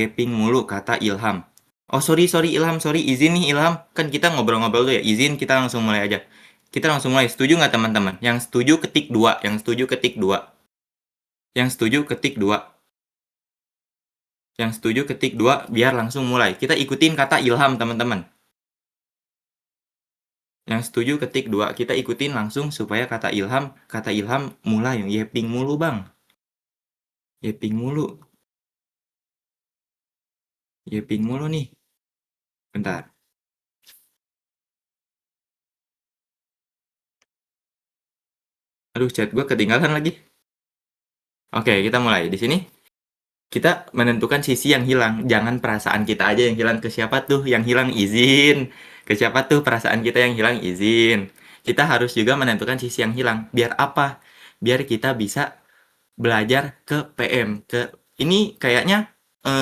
Gaping mulu kata Ilham. Oh sorry Ilham, sorry izin nih Ilham. Kan kita ngobrol-ngobrol tuh ya, izin kita langsung mulai aja. Kita langsung mulai, setuju nggak teman-teman? Yang setuju ketik 2, yang setuju ketik 2. Yang setuju ketik 2. Yang setuju ketik 2, biar langsung mulai. Kita ikutin kata Ilham teman-teman. Yang setuju ketik 2, kita ikutin langsung supaya kata Ilham mulai. Yeping mulu bang. Yeping mulu. Yeping mulu nih. Bentar. Aduh, chat gue ketinggalan lagi. Oke, kita mulai. Di sini kita menentukan sisi yang hilang. Jangan perasaan kita aja yang hilang. Ke siapa tuh yang hilang? Izin. Ke siapa tuh perasaan kita yang hilang? Izin. Kita harus juga menentukan sisi yang hilang. Biar apa? Biar kita bisa belajar ke PM. Ini kayaknya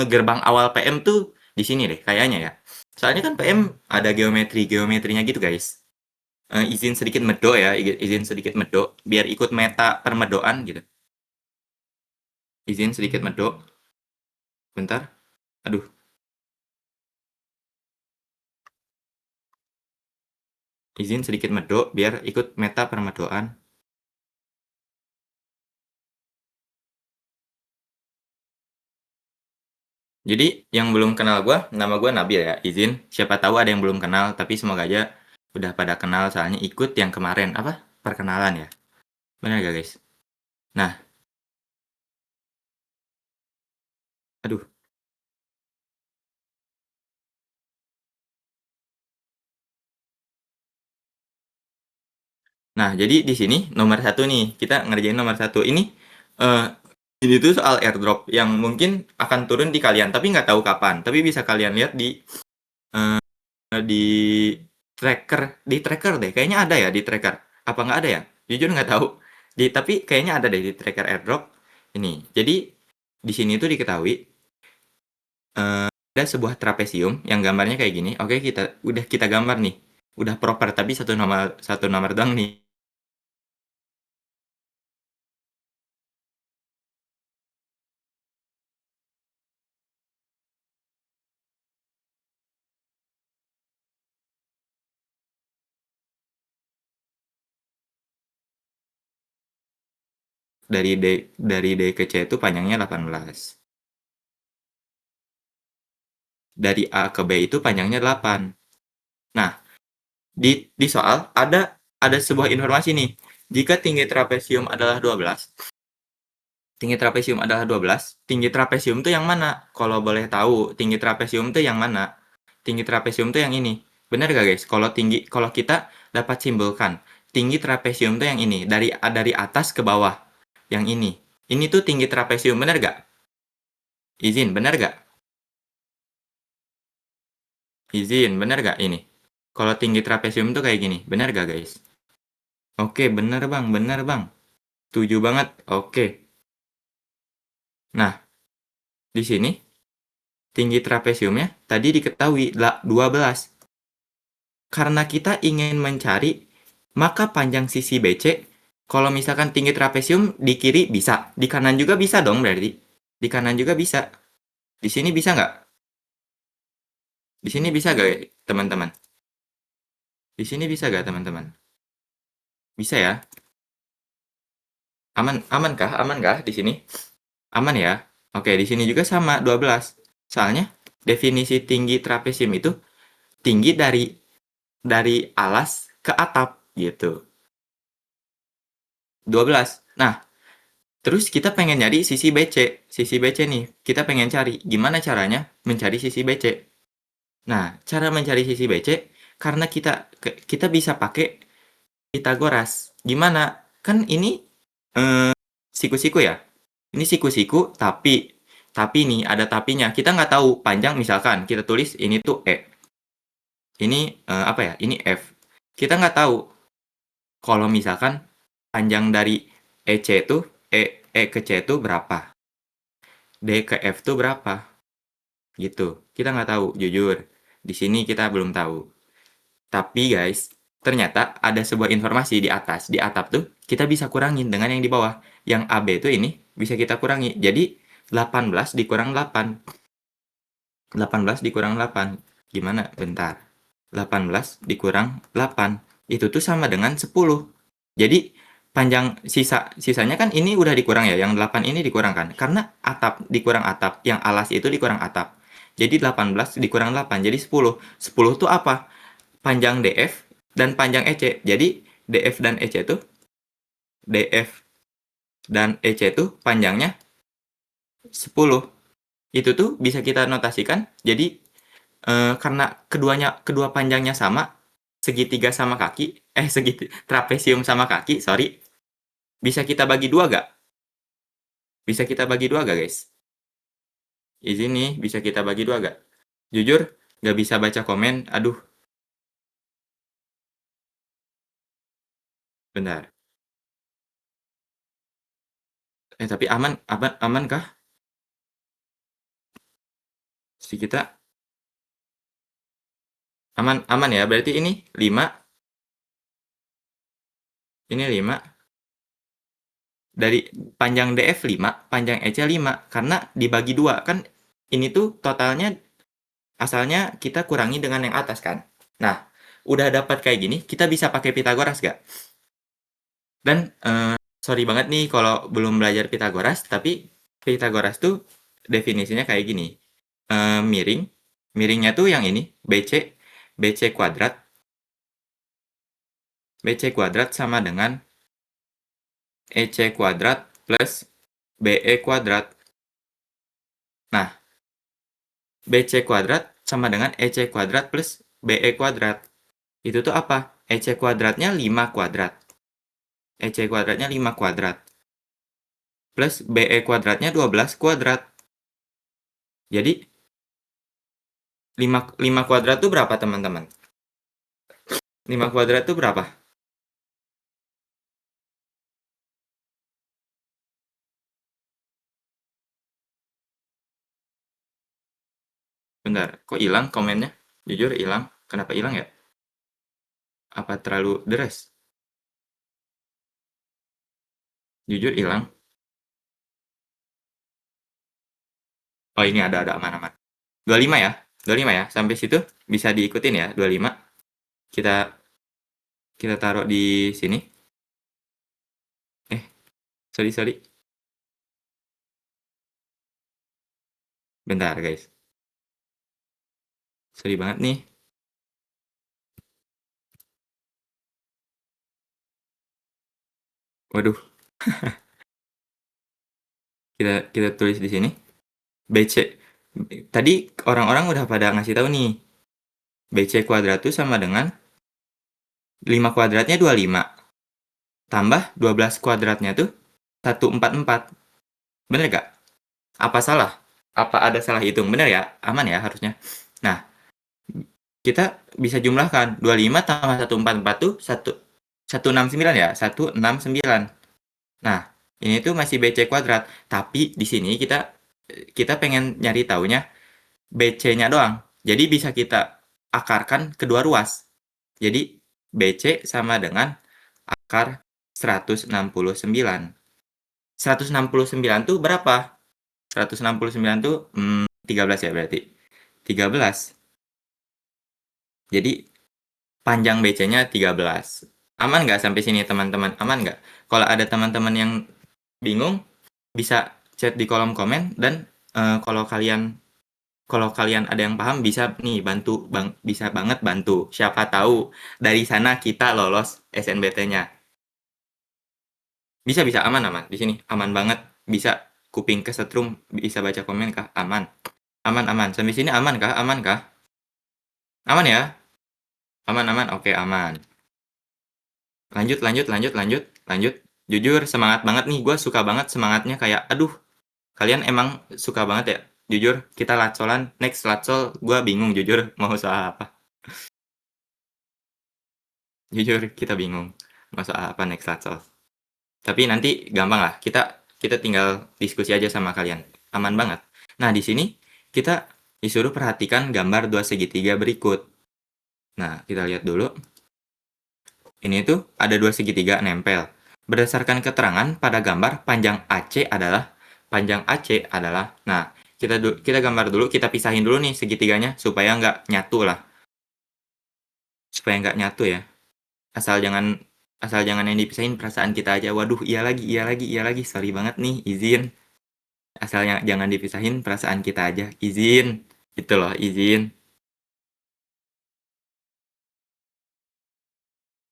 gerbang awal PM tuh di sini deh kayaknya ya. Soalnya kan PM ada geometrinya gitu guys. Izin sedikit medok ya, izin sedikit medok biar ikut meta permedoan gitu. Izin sedikit medok. Bentar. Aduh. Izin sedikit medok biar ikut meta permedoan. Jadi yang belum kenal gue, nama gue Nabil ya, izin. Siapa tahu ada yang belum kenal, tapi semoga aja udah pada kenal soalnya ikut yang kemarin. Apa? Perkenalan ya. Benar gak guys? Nah, aduh. Nah, jadi di sini nomor 1 nih, kita ngerjain nomor 1. Ini tuh soal airdrop yang mungkin akan turun di kalian, tapi nggak tahu kapan. Tapi bisa kalian lihat di tracker deh. Kayaknya ada ya di tracker. Apa nggak ada ya? Jujur nggak tahu. Tapi kayaknya ada deh di tracker airdrop. Ini. Jadi di sini tuh diketahui ada sebuah trapesium yang gambarnya kayak gini. Oke, kita gambar nih. Udah proper tapi satu nomor doang nih. Dari D ke C itu panjangnya 18. Dari A ke B itu panjangnya 8. Nah, di soal ada sebuah informasi nih. Jika tinggi trapesium adalah 12, tinggi trapesium itu yang mana? Kalau boleh tahu, tinggi trapesium itu yang mana? Tinggi trapesium itu yang ini. Benar gak guys? Kalau kita dapat simpulkan, tinggi trapesium itu yang ini, dari atas ke bawah. Yang ini. Ini tuh tinggi trapesium, benar gak? Izin, benar gak? Izin, benar gak ini? Kalau tinggi trapesium tuh kayak gini, benar gak guys? Oke, benar bang. Setuju banget, oke. Nah, di sini tinggi trapesiumnya tadi diketahui 12. Karena kita ingin mencari, maka panjang sisi BC, kalau misalkan tinggi trapesium di kiri bisa, di kanan juga bisa dong berarti. Di kanan juga bisa. Di sini bisa nggak? Di sini bisa nggak teman-teman? Di sini bisa nggak teman-teman? Bisa ya? Aman kah di sini? Aman ya? Oke, di sini juga sama 12. Soalnya definisi tinggi trapesium itu tinggi dari alas ke atap gitu. 12. Nah, terus kita pengen nyari sisi BC. Sisi BC nih, kita pengen cari. Gimana caranya mencari sisi BC? Nah, cara mencari sisi BC karena kita bisa pakai Pitagoras. Gimana? Kan ini siku-siku ya. Ini siku-siku tapi nih ada tapinya. Kita nggak tahu panjang, misalkan kita tulis ini tuh E. Ini apa ya? Ini F. Kita nggak tahu kalau misalkan panjang dari EC itu E ke C itu berapa, D ke F itu berapa, gitu. Kita nggak tahu, jujur. Di sini kita belum tahu. Tapi guys, ternyata ada sebuah informasi di atas, di atap tuh kita bisa kurangin dengan yang di bawah. Yang AB itu ini bisa kita kurangi. Jadi 18 dikurang 8. 18 dikurang 8. Gimana? Bentar. 18 dikurang 8. Itu tuh sama dengan 10. Jadi panjang sisanya kan ini udah dikurang ya, yang 8 ini dikurang kan. Karena atap dikurang atap, yang alas itu dikurang atap. Jadi 18 dikurang 8, jadi 10. 10 tuh apa? Panjang DF dan panjang EC. Jadi DF dan EC tuh DF dan EC tuh panjangnya 10. Itu tuh bisa kita notasikan. Jadi karena kedua panjangnya sama, segitiga sama kaki, trapesium sama kaki, sorry, bisa kita bagi dua gak? Bisa kita bagi dua gak, guys? Izin nih, bisa kita bagi dua gak? Jujur, gak bisa baca komen, aduh, bentar. Tapi aman kah? Si kita aman ya, berarti ini 5, ini 5, dari panjang DF 5, panjang EC 5, karena dibagi dua, kan ini tuh totalnya asalnya kita kurangi dengan yang atas kan. Nah, udah dapat kayak gini, kita bisa pakai Pitagoras gak? Dan sorry banget nih kalau belum belajar Pitagoras, tapi Pitagoras tuh definisinya kayak gini. Miringnya tuh yang ini, BC kuadrat. BC kuadrat sama dengan EC kuadrat plus BE kuadrat. Nah, BC kuadrat sama dengan EC kuadrat plus BE kuadrat. Itu tuh apa? EC kuadratnya 5 kuadrat. EC kuadratnya 5 kuadrat. Plus BE kuadratnya 12 kuadrat. Jadi 5 kuadrat tuh berapa, teman-teman? 5 kuadrat tuh berapa? Bentar, kok hilang komennya? Jujur hilang. Kenapa hilang ya? Apa terlalu deras? Jujur hilang. Oh, ini ada aman-aman. 25 ya? 25 ya? Sampai situ bisa diikutin ya, 25. Kita taruh di sini. Sorry. Bentar, guys. Sorry banget nih. Waduh, kita tulis di sini. BC. Tadi orang-orang udah pada ngasih tahu nih. BC kuadrat itu sama dengan 5 kuadratnya 25. Tambah 12 kuadratnya tuh 144. Bener gak? Apa salah? Apa ada salah hitung? Bener ya? Aman ya harusnya. Nah, kita bisa jumlahkan 25 tambah 144 tuh 169 ya? 169. Nah, ini tuh masih BC kuadrat. Tapi di sini kita pengen nyari taunya BC-nya doang. Jadi bisa kita akarkan kedua ruas. Jadi BC sama dengan akar 169. 169 tuh berapa? 169 tuh 13 ya berarti. 13. Jadi panjang BC-nya 13. Aman nggak sampai sini, teman-teman? Aman nggak? Kalau ada teman-teman yang bingung, bisa chat di kolom komen. Dan kalau kalian ada yang paham, bisa nih bisa banget bantu. Siapa tahu dari sana kita lolos SNBT-nya. Bisa aman di sini. Aman banget. Bisa kuping kesetrum, bisa baca komen kah? Aman. Aman. Sampai sini aman kah? Aman kah? Aman ya? Aman. Oke, aman. Lanjut. Jujur semangat banget nih. Gue suka banget semangatnya, kayak aduh, kalian emang suka banget ya. Jujur, kita latsolan. Next latsol, gue bingung jujur mau soal apa. Jujur, kita bingung mau soal apa next latsol. Tapi nanti gampang lah. Kita tinggal diskusi aja sama kalian. Aman banget. Nah, di sini kita disuruh perhatikan gambar dua segitiga berikut. Nah, kita lihat dulu. Ini tuh ada dua segitiga nempel. Berdasarkan keterangan pada gambar, panjang AC adalah, nah, Kita gambar dulu, kita pisahin dulu nih segitiganya supaya nggak nyatu lah. Supaya nggak nyatu ya. Asal jangan asal jangan yang dipisahin perasaan kita aja. Waduh, iya lagi iya lagi iya lagi, sorry banget nih, izin. Asalnya jangan dipisahin perasaan kita aja, izin. Gitu loh, izin.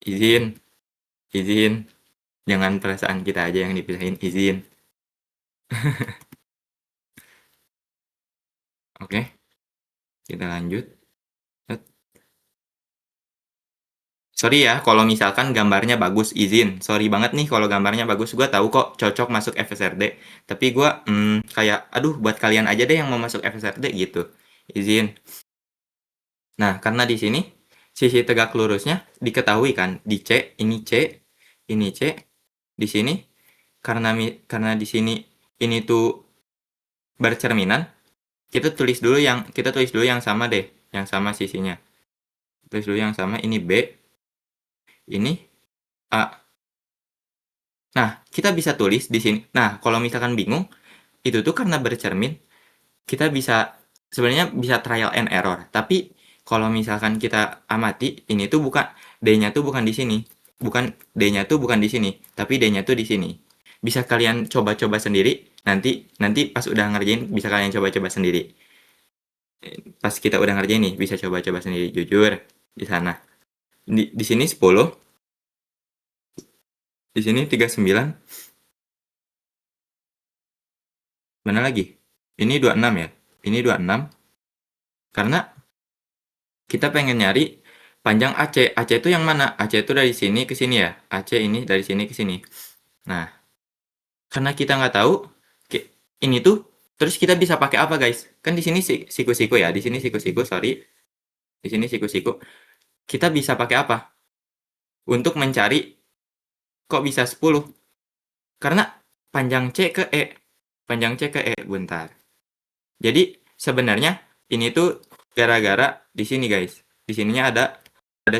Izin, izin. Jangan perasaan kita aja yang dipisahin, izin. Oke, kita lanjut. Sorry ya kalau misalkan gambarnya bagus, izin. Sorry banget nih kalau gambarnya bagus, gua tahu kok cocok masuk FSRD. Tapi gua, kayak, aduh buat kalian aja deh yang mau masuk FSRD gitu, izin. Nah, karena di sini sisi tegak lurusnya diketahui kan, di C, ini C, di sini karena di sini ini tuh bercerminan, kita tulis dulu yang sama deh, yang sama sisinya. Tulis dulu yang sama, ini B, ini A. Nah, kita bisa tulis di sini. Nah, kalau misalkan bingung, itu tuh karena bercermin, kita bisa sebenarnya bisa trial and error. Tapi kalau misalkan kita amati, ini tuh bukan D-nya tuh bukan di sini. D-nya tuh bukan di sini, tapi D-nya tuh di sini. Bisa kalian coba-coba sendiri. Nanti pas udah ngerjain bisa kalian coba-coba sendiri. Pas kita udah ngerjain nih, bisa coba-coba sendiri jujur di sana. Di sini 10, di sini 39. Mana lagi? Ini 26 ya. Ini 26. Karena kita pengen nyari panjang AC. AC itu yang mana? AC itu dari sini ke sini ya. AC ini dari sini ke sini. Nah, karena kita nggak tahu ini tuh, terus kita bisa pakai apa guys? Kan di sini siku-siku ya. Di sini siku-siku, sorry. Di sini siku-siku. Kita bisa pakai apa? Untuk mencari kok bisa 10? Karena panjang C ke E. Panjang C ke E. Bentar. Jadi sebenarnya ini tuh gara-gara di sini guys. Di sininya ada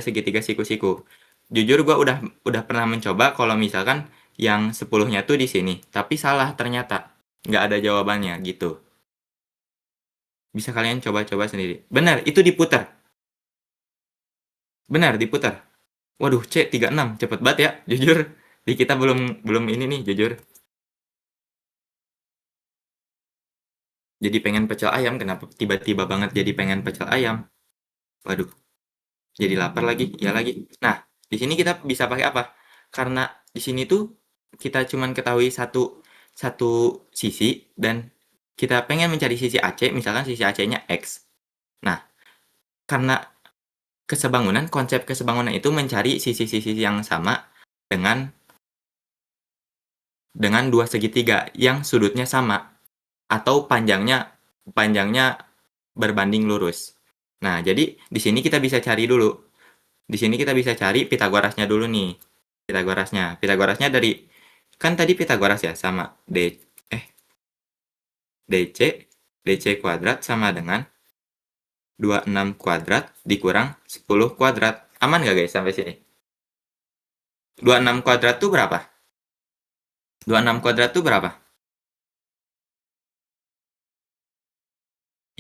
segitiga siku-siku. Jujur gua udah pernah mencoba kalau misalkan yang 10-nya tuh di sini, tapi salah ternyata. Nggak ada jawabannya gitu. Bisa kalian coba-coba sendiri. Benar, itu diputar. Benar, diputar. Waduh, C36 cepet banget ya, jujur. Di kita belum ini nih, jujur. Jadi pengen pecel ayam, kenapa tiba-tiba banget jadi pengen pecel ayam? Waduh. Jadi lapar lagi, ya lagi. Nah, di sini kita bisa pakai apa? Karena di sini tuh kita cuman ketahui satu sisi dan kita pengen mencari sisi AC, misalkan sisi AC-nya X. Nah, karena konsep kesebangunan itu mencari sisi-sisi yang sama dengan dua segitiga yang sudutnya sama atau panjangnya berbanding lurus. Nah, jadi di sini kita bisa cari dulu. Di sini kita bisa cari Pitagorasnya dulu nih. Pitagorasnya dari kan tadi Pitagoras ya sama DC kuadrat sama dengan 26 kuadrat dikurang 10 kuadrat. Aman nggak guys sampai sini? 26 kuadrat tuh berapa? 26 kuadrat tuh berapa?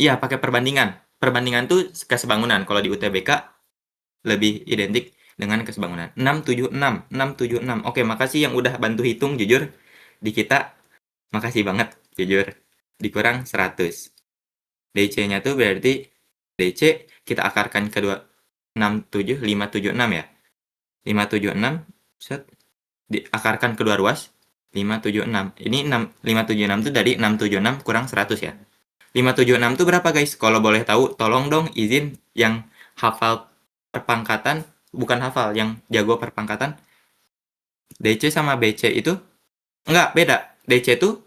Iya, pakai perbandingan. Perbandingan tuh kesebangunan. Kalau di UTBK lebih identik dengan kesebangunan. 676. Oke, makasih yang udah bantu hitung jujur. Di kita makasih banget jujur. Dikurang 100. DC-nya tuh berarti DC kita akarkan ke 576 ya. 576 set diakarkan kedua ruas 576. Ini 576 tuh dari 676 kurang 100 ya. 576 tuh berapa guys? Kalau boleh tahu tolong dong izin yang hafal perpangkatan, bukan hafal, yang jago perpangkatan. DC sama BC itu enggak beda. DC tuh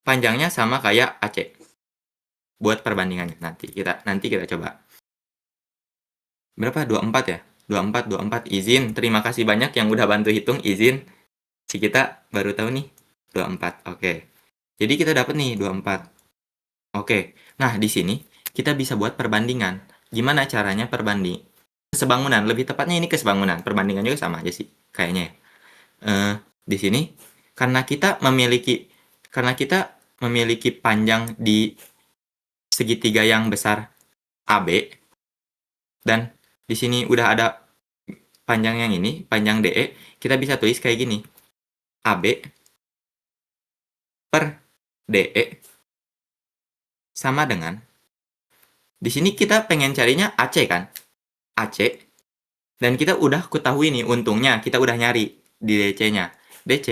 panjangnya sama kayak AC. Buat perbandingannya nanti kita coba. Berapa? 24 ya? 24 izin. Terima kasih banyak yang udah bantu hitung, izin. Si kita baru tahu nih 24. Oke. Jadi kita dapat nih 24. Oke. Nah, di sini kita bisa buat perbandingan. Gimana caranya perbanding? Kesebangunan, lebih tepatnya ini kesebangunan. Perbandingan juga sama aja sih kayaknya ya. Di sini karena kita memiliki panjang di segitiga yang besar AB, dan di sini udah ada panjang yang ini, panjang DE, kita bisa tulis kayak gini. AB per DE sama dengan, di sini kita pengen carinya AC kan? AC, dan kita udah ketahui nih, untungnya kita udah nyari di DC-nya. DC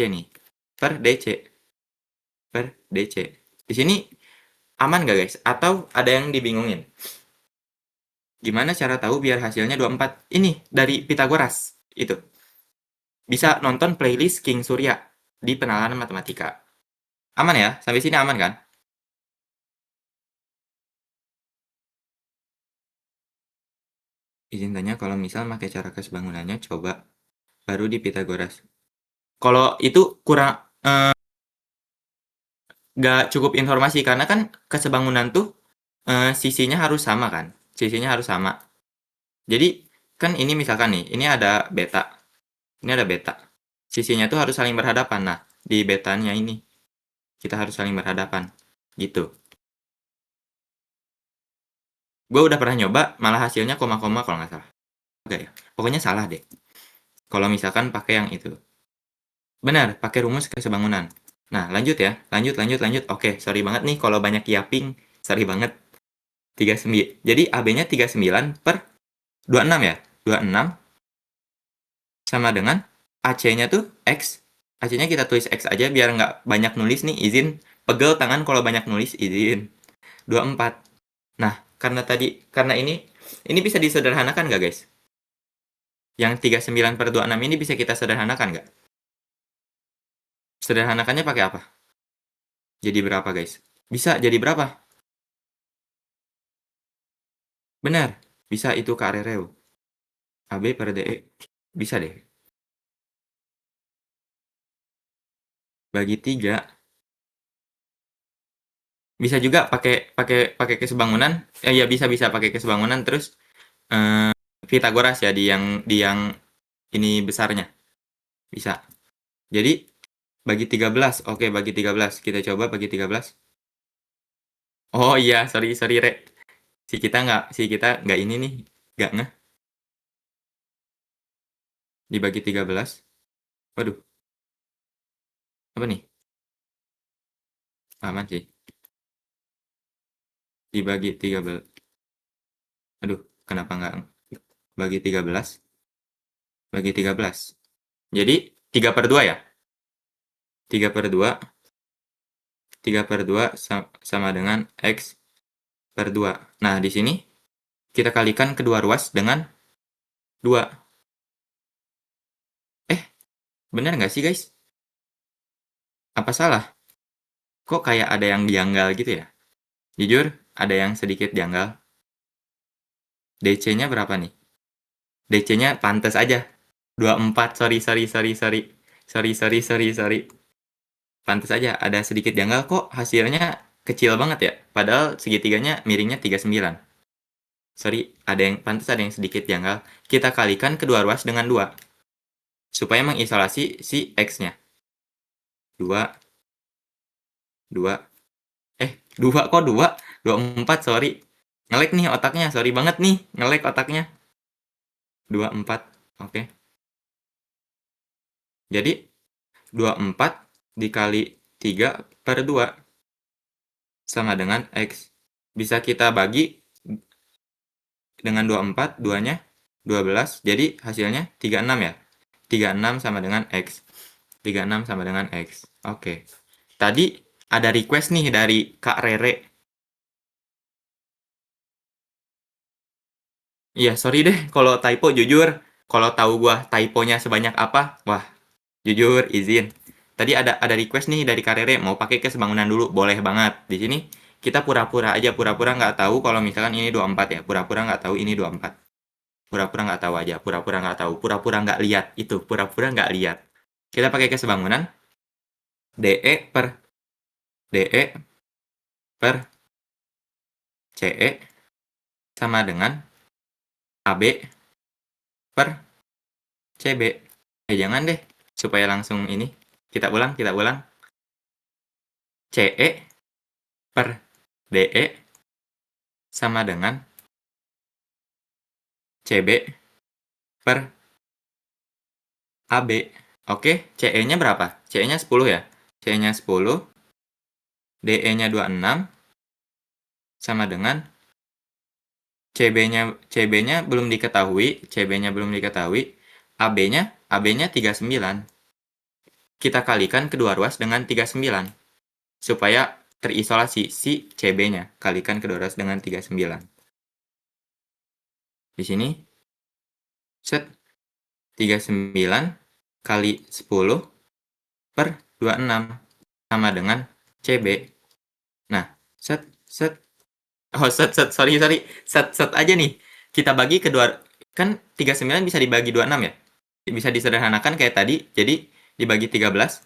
nih, per DC. Di sini aman nggak guys? Atau ada yang dibingungin? Gimana cara tahu biar hasilnya 24? Ini dari Pitagoras. Itu. Bisa nonton playlist King Surya di Penalaran Matematika. Aman ya? Sampai sini aman kan? Izin tanya kalau misal pakai cara kesebangunannya, coba baru di Pitagoras. Kalau itu kurang nggak cukup informasi karena kan kesebangunan tuh sisinya harus sama kan? Sisinya harus sama. Jadi kan ini misalkan nih, ini ada beta. Ini ada beta. Sisinya tuh harus saling berhadapan. Nah, di betanya ini kita harus saling berhadapan. Gitu. Gue udah pernah nyoba, malah hasilnya koma-koma kalau nggak salah. Oke ya. Pokoknya salah deh. Kalau misalkan pakai yang itu. Benar, pakai rumus kesebangunan. Nah, lanjut ya. Lanjut. Oke, sorry banget nih kalau banyak yapping. Sorry banget. 39. Jadi AB-nya 39 per 26 ya. 26 sama dengan AC-nya tuh X. AC-nya kita tulis X aja biar nggak banyak nulis nih. Izin. Pegel tangan kalau banyak nulis. Izin. 24. Nah, karena ini bisa disederhanakan nggak guys? Yang 39 per 26 ini bisa kita sederhanakan nggak? Sederhanakannya pakai apa? Jadi berapa guys? Bisa jadi berapa? Benar, bisa itu Karereo. AB per DE. Bisa deh. Bagi 3. Bisa juga pakai kesebangunan. Ya bisa pakai kesebangunan terus Pitagoras ya di yang ini besarnya. Bisa. Jadi bagi 13. Oke, bagi 13. Kita coba bagi 13. Oh iya, sorry Re. Si kita nggak ini nih, nggak ngeh. Dibagi 13. Waduh, apa nih? Aman sih. Dibagi 13. Aduh, kenapa nggak bagi 13? Bagi 13. Jadi 3 per 2 ya? 3 per 2. 3 per 2 sama dengan X per 2. Nah, di sini kita kalikan kedua ruas dengan 2. Bener nggak sih guys? Apa salah? Kok kayak ada yang janggal gitu ya? Jujur, ada yang sedikit janggal. DC-nya berapa nih? DC-nya pantas aja. 24, sorry. Pantas aja, ada sedikit janggal kok hasilnya kecil banget ya. Padahal segitiganya miringnya 39. Sorry, pantas ada yang sedikit janggal. Kita kalikan kedua ruas dengan 2. Supaya mengisolasi si X-nya. 2, 2. 2 kok 2? 24, sorry. Ngelek nih otaknya, sorry banget nih. Ngelek otaknya. 24, oke. Jadi, 24 dikali 3 per 2 sama dengan X. Bisa kita bagi dengan 24, 2-nya 12, jadi hasilnya 36 ya. 36 sama dengan X. 36 sama dengan X. Oke. Tadi ada request nih dari Kak Rere. Iya, sorry deh kalau typo, jujur. Kalau tahu gua typonya sebanyak apa, wah, jujur izin. Tadi ada request nih dari Kak Rere, mau pakai kesebangunan dulu, boleh banget. Di sini kita pura-pura aja, pura-pura nggak tahu kalau misalkan ini 24 ya. Pura-pura nggak tahu ini 24. Pura-pura nggak tahu aja, pura-pura nggak tahu, pura-pura nggak lihat. Itu, pura-pura nggak lihat. Kita pakai kesebangunan DE per DE per CE sama dengan AB per CB. Jangan deh, supaya langsung ini. Kita ulang. CE per DE sama dengan CB per AB. Oke, CE-nya berapa? CE-nya 10 ya? CE-nya 10, DE-nya 26, sama dengan CB-nya belum diketahui, CB-nya belum diketahui, AB-nya 39. Kita kalikan kedua ruas dengan 39 supaya terisolasi si CB-nya. Kalikan kedua ruas dengan 39. Di sini set 39 kali 10 per 26 sama dengan CB. Nah, set sorry. Set aja nih. Kita bagi kedua, kan 39 bisa dibagi 26 ya? Bisa disederhanakan kayak tadi, jadi dibagi 13.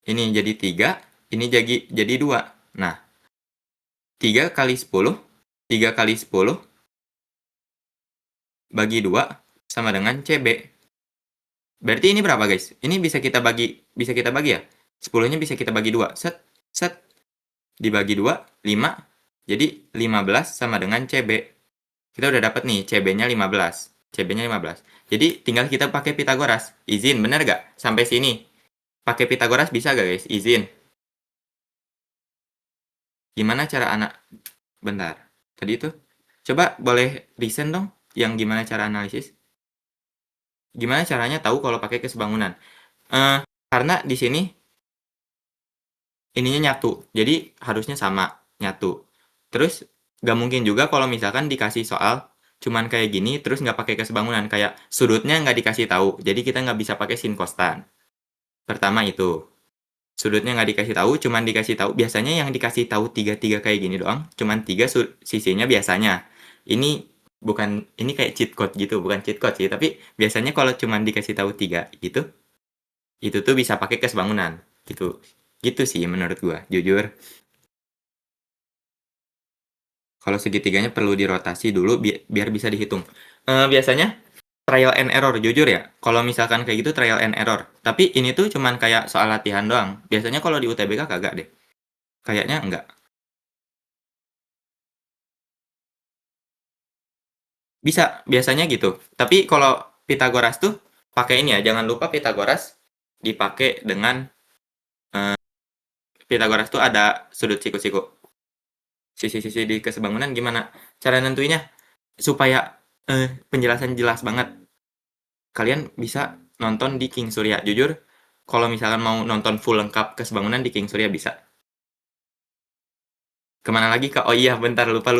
Ini jadi 3, ini jadi 2. Nah, 3 kali 10 bagi 2 sama dengan CB. Berarti ini berapa, guys? Ini bisa kita bagi ya? 10-nya bisa kita bagi 2. Set. Dibagi 2, 5. Jadi 15 sama dengan CB. Kita udah dapat nih, CB-nya 15. CB-nya 15. Jadi tinggal kita pakai Pitagoras. Izin, bener gak? Sampai sini. Pakai Pitagoras bisa gak, guys? Izin. Gimana cara anak... Bentar. Tadi itu. Coba boleh recent dong, yang gimana cara analisis? Gimana caranya tahu kalau pakai kesebangunan? Karena di sini ininya nyatu, jadi harusnya sama, nyatu. Terus gak mungkin juga kalau misalkan dikasih soal cuman kayak gini terus nggak pakai kesebangunan, kayak sudutnya nggak dikasih tahu, jadi kita nggak bisa pakai sin kostan. Pertama itu, sudutnya nggak dikasih tahu, cuman dikasih tahu, biasanya yang dikasih tahu 3 kayak gini doang, cuman 3 sisinya biasanya. Ini kayak cheat code gitu, bukan cheat code sih, tapi biasanya kalau cuman dikasih tahu 3 gitu, itu tuh bisa pakai kesebangunan gitu. Gitu sih menurut gua, jujur. Kalau segitiganya perlu dirotasi dulu biar bisa dihitung. Biasanya trial and error, jujur ya. Kalau misalkan kayak gitu trial and error. Tapi ini tuh cuman kayak soal latihan doang. Biasanya kalau di UTBK kagak deh. Kayaknya enggak. Bisa, biasanya gitu. Tapi kalau Pitagoras tuh pakai ini ya. Jangan lupa Pitagoras dipakai dengan Pitagoras tuh ada sudut siku-siku. Sisi-sisi di kesebangunan gimana? Cara nentuinya supaya penjelasan jelas banget. Kalian bisa nonton di King Surya. Jujur, kalau misalkan mau nonton full lengkap kesebangunan di King Surya bisa. Kemana lagi, Kak? Oh iya, bentar. Lupa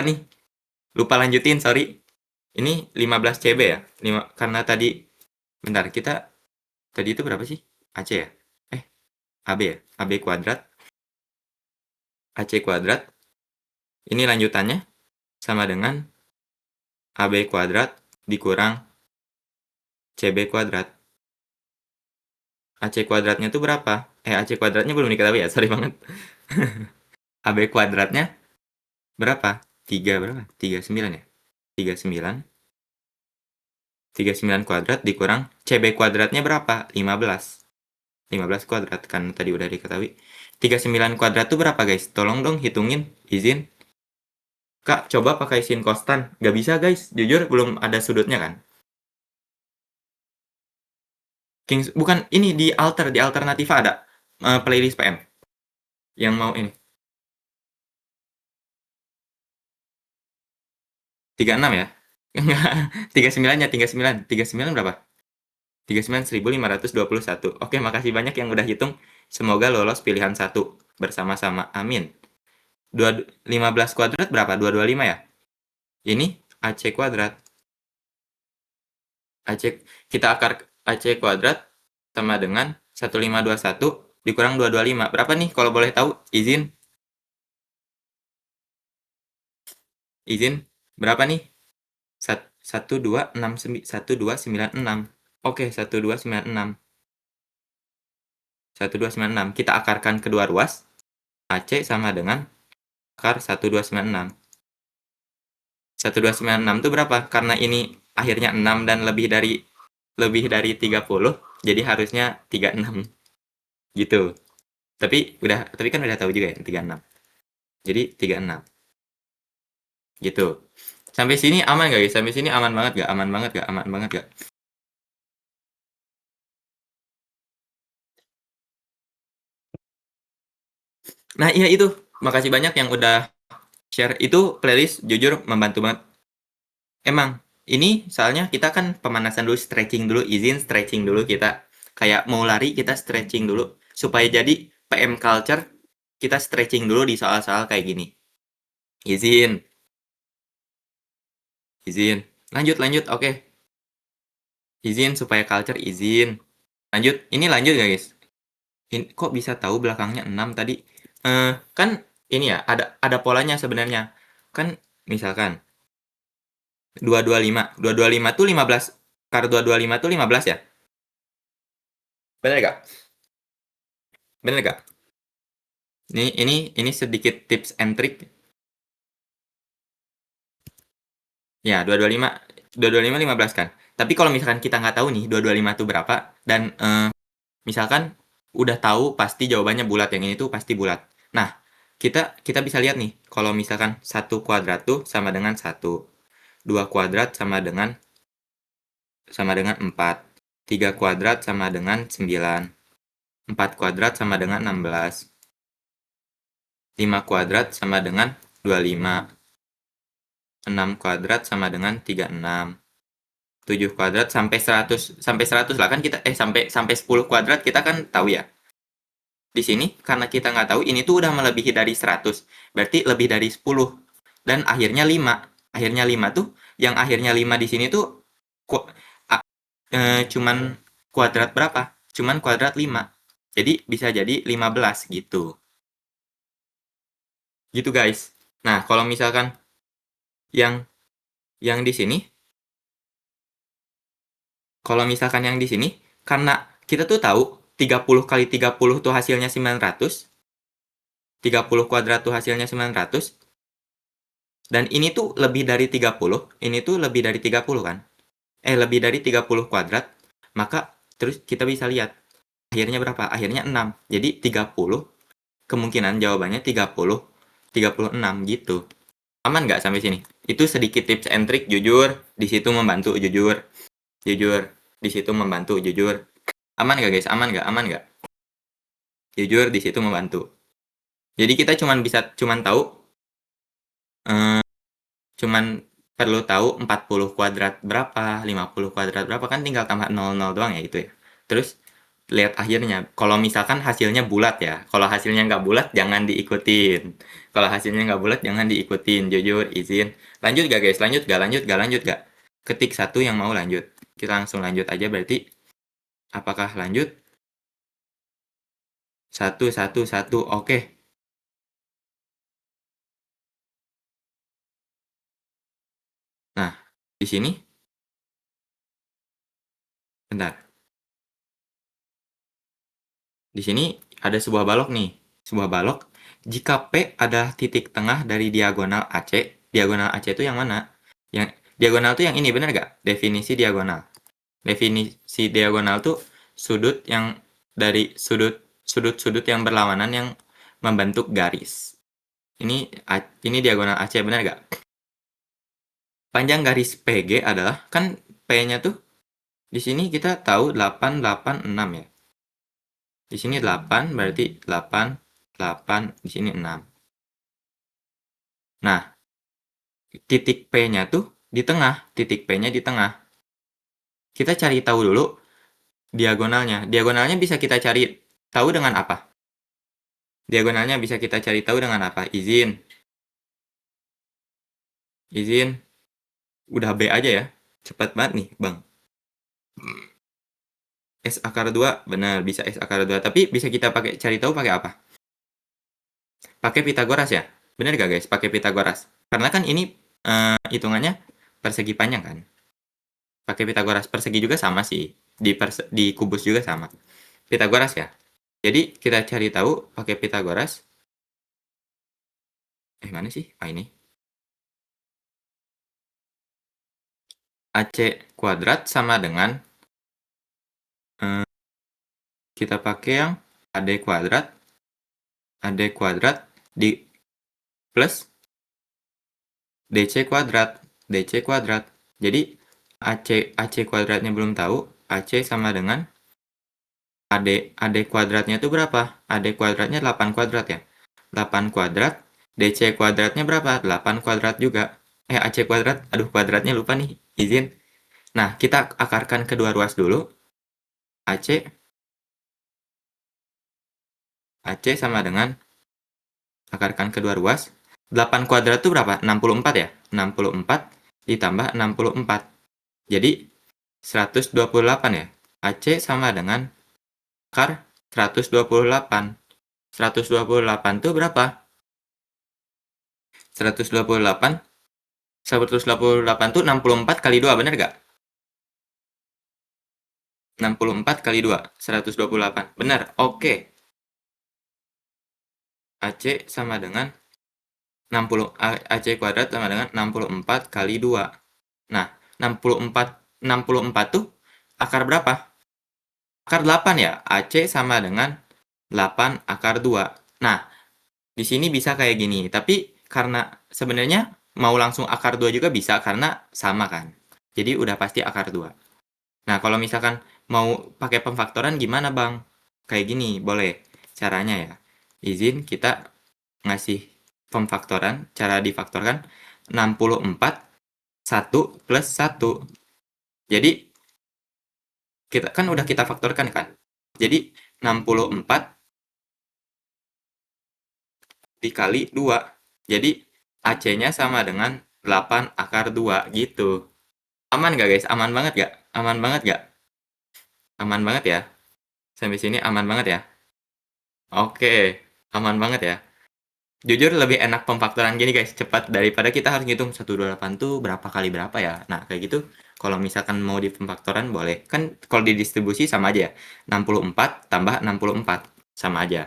nih. Lupa lanjutin, sorry. Ini 15 CB ya? Karena tadi, bentar, tadi itu berapa sih? AC ya? AB ya? AB kuadrat. AC kuadrat. Ini lanjutannya sama dengan AB kuadrat dikurang CB kuadrat. AC kuadratnya itu berapa? AC kuadratnya belum diketahui ya, sorry banget. AB kuadratnya berapa? 3 berapa? 39 ya? 39. 39 kuadrat dikurang CB kuadratnya berapa? 15. 15 kuadrat, kan tadi udah diketahui. 39 kuadrat tuh berapa, guys? Tolong dong hitungin, izin. Kak, coba pakai sin kostan. Gak bisa, guys. Jujur, belum ada sudutnya kan? Bukan, ini di alternativa ada. Playlist PM. Yang mau ini. 36 ya? Enggak. 39-nya, 39 berapa? 39.521. Oke, makasih banyak yang udah hitung. Semoga lolos pilihan 1 bersama-sama. Amin. 15 kuadrat berapa? 225 ya? Ini AC kuadrat. Kita akar AC kuadrat sama dengan 1521 dikurang 225. Berapa nih kalau boleh tahu? Izin. Berapa nih? 1296. Oke, 1296. 1296. Kita akarkan kedua ruas. AC sama dengan akar 1296. 1296 itu berapa? Karena ini akhirnya 6 dan lebih dari 30, jadi harusnya 36. Gitu. Tapi kan udah tahu juga ya 36. Jadi 36. Gitu. Sampai sini aman gak guys? Sampai sini aman banget gak? Aman banget gak? Aman banget gak? Nah iya itu. Makasih banyak yang udah share. Itu playlist jujur membantu banget. Emang. Ini soalnya kita kan pemanasan dulu, stretching dulu. Izin stretching dulu kita. Kayak mau lari kita stretching dulu. Supaya jadi PM culture kita stretching dulu di soal-soal kayak gini. Izin. Izin. Lanjut. Oke. Izin supaya culture izin. Lanjut. Ini lanjut gak guys? Kok bisa tahu belakangnya 6 tadi? Kan ini ya, ada polanya sebenarnya. Kan misalkan 225 tuh 15. Kar 225 tuh 15 ya? Bener gak? Bener gak? Ini sedikit tips and trick. Ya, 225 15 kan. Tapi kalau misalkan kita nggak tahu nih 225 itu berapa dan misalkan udah tahu pasti jawabannya bulat, yang ini tuh pasti bulat. Nah, kita bisa lihat nih, kalau misalkan 1 kuadrat tuh sama dengan 1, 2 kuadrat sama dengan 4, 3 kuadrat sama dengan 9, 4 kuadrat sama dengan 16, 5 kuadrat sama dengan 25, 6 kuadrat sama dengan 36, 7 kuadrat sampai 100 lah kan kita sampai 10 kuadrat kita kan tahu ya. Di sini karena kita nggak tahu ini tuh udah melebihi dari 100. Berarti lebih dari 10 dan akhirnya 5. Akhirnya 5 tuh yang akhirnya 5 di sini tuh cuman kuadrat berapa? Cuman kuadrat 5. Jadi bisa jadi 15 gitu. Gitu guys. Nah, kalau misalkan yang di sini karena kita tuh tahu 30 kali 30 tuh hasilnya 900. 30 kuadrat tuh hasilnya 900. Dan ini tuh lebih dari 30. Ini tuh lebih dari 30 kan? Lebih dari 30 kuadrat. Maka terus kita bisa lihat akhirnya berapa? Akhirnya 6. Jadi 30. Kemungkinan jawabannya 36 gitu. Aman nggak sampai sini? Itu sedikit tips and trick, jujur. Di situ membantu, jujur. Jujur. Di situ membantu, jujur. Aman nggak guys? Aman nggak? Aman nggak? Jujur di situ membantu. Jadi kita cuman tahu cuman perlu tahu 40 kuadrat berapa, 50 kuadrat berapa, kan tinggal tambah 00 doang ya itu ya. Terus lihat akhirnya. Kalau misalkan hasilnya bulat ya. Kalau hasilnya nggak bulat jangan diikutin. Kalau hasilnya nggak bulat jangan diikutin. Jujur, izin. Lanjut gak guys? Lanjut gak? Lanjut gak? Ketik satu yang mau lanjut. Kita langsung lanjut aja berarti. Apakah lanjut? Satu. Oke. Nah, di sini. Bentar. Di sini ada sebuah balok nih. Sebuah balok. Jika P adalah titik tengah dari diagonal AC. Diagonal AC itu yang mana? Yang diagonal itu yang ini, bener gak? Definisi diagonal. Definisi diagonal tuh sudut yang dari sudut-sudut yang berlawanan yang membentuk garis. Ini diagonal AC, bener gak? Panjang garis PG adalah, kan P-nya tuh di sini kita tahu 886 ya. Di sini 8 berarti 8 di sini 6. Nah, titik P-nya tuh di tengah, titik P-nya di tengah. Kita cari tahu dulu diagonalnya. Diagonalnya bisa kita cari tahu dengan apa? Diagonalnya bisa kita cari tahu dengan apa? Izin. Udah B aja ya. Cepat banget nih, Bang. S akar 2, benar bisa S akar 2. Tapi bisa kita cari tahu pakai apa? Pakai Pitagoras ya? Benar gak guys? Pakai Pitagoras. Karena kan ini hitungannya persegi panjang kan? Pakai Pitagoras. Persegi juga sama sih. Di kubus juga sama. Pitagoras ya? Jadi kita cari tahu pakai Pitagoras. Mana sih? Ini. AC kuadrat sama dengan kita pakai yang AD kuadrat di plus DC kuadrat. DC kuadrat. Jadi, AC kuadratnya belum tahu. AC sama dengan AD kuadratnya itu berapa? AD kuadratnya 8 kuadrat ya. 8 kuadrat. DC kuadratnya berapa? 8 kuadrat juga. AC kuadrat. Aduh, kuadratnya lupa nih. Izin. Nah, kita akarkan kedua ruas dulu. AC sama dengan akarkan kedua ruas. 8 kuadrat itu berapa? 64 ya? 64 ditambah 64. Jadi, 128 ya? AC sama dengan akar 128. 128 itu berapa? 128 itu 64 kali 2, bener gak? 64 kali 2, 128. Benar, oke. AC sama dengan 60, AC kuadrat sama dengan 64 kali 2. Nah, 64 tuh akar berapa? Akar 8 ya? AC sama dengan 8 akar 2. Nah, di sini bisa kayak gini, tapi karena sebenarnya mau langsung akar 2 juga bisa karena sama kan. Jadi udah pasti akar 2. Nah, kalau misalkan mau pakai pemfaktoran gimana, Bang? Kayak gini, boleh. Caranya ya. Izin kita ngasih pemfaktoran, cara difaktorkan 64 1 plus 1. Jadi kita kan udah kita faktorkan kan. Jadi 64 dikali 2. Jadi AC-nya sama dengan 8 akar 2 gitu. Aman gak guys? Aman banget gak? Aman banget gak? Aman banget ya? Sampai sini aman banget ya? Oke, aman banget ya? Jujur lebih enak pemfaktoran gini guys, cepat daripada kita harus ngitung 128 tuh berapa kali berapa ya. Nah, kayak gitu kalau misalkan mau di pemfaktoran boleh. Kan kalau di distribusi sama aja ya. 64 tambah 64 sama aja.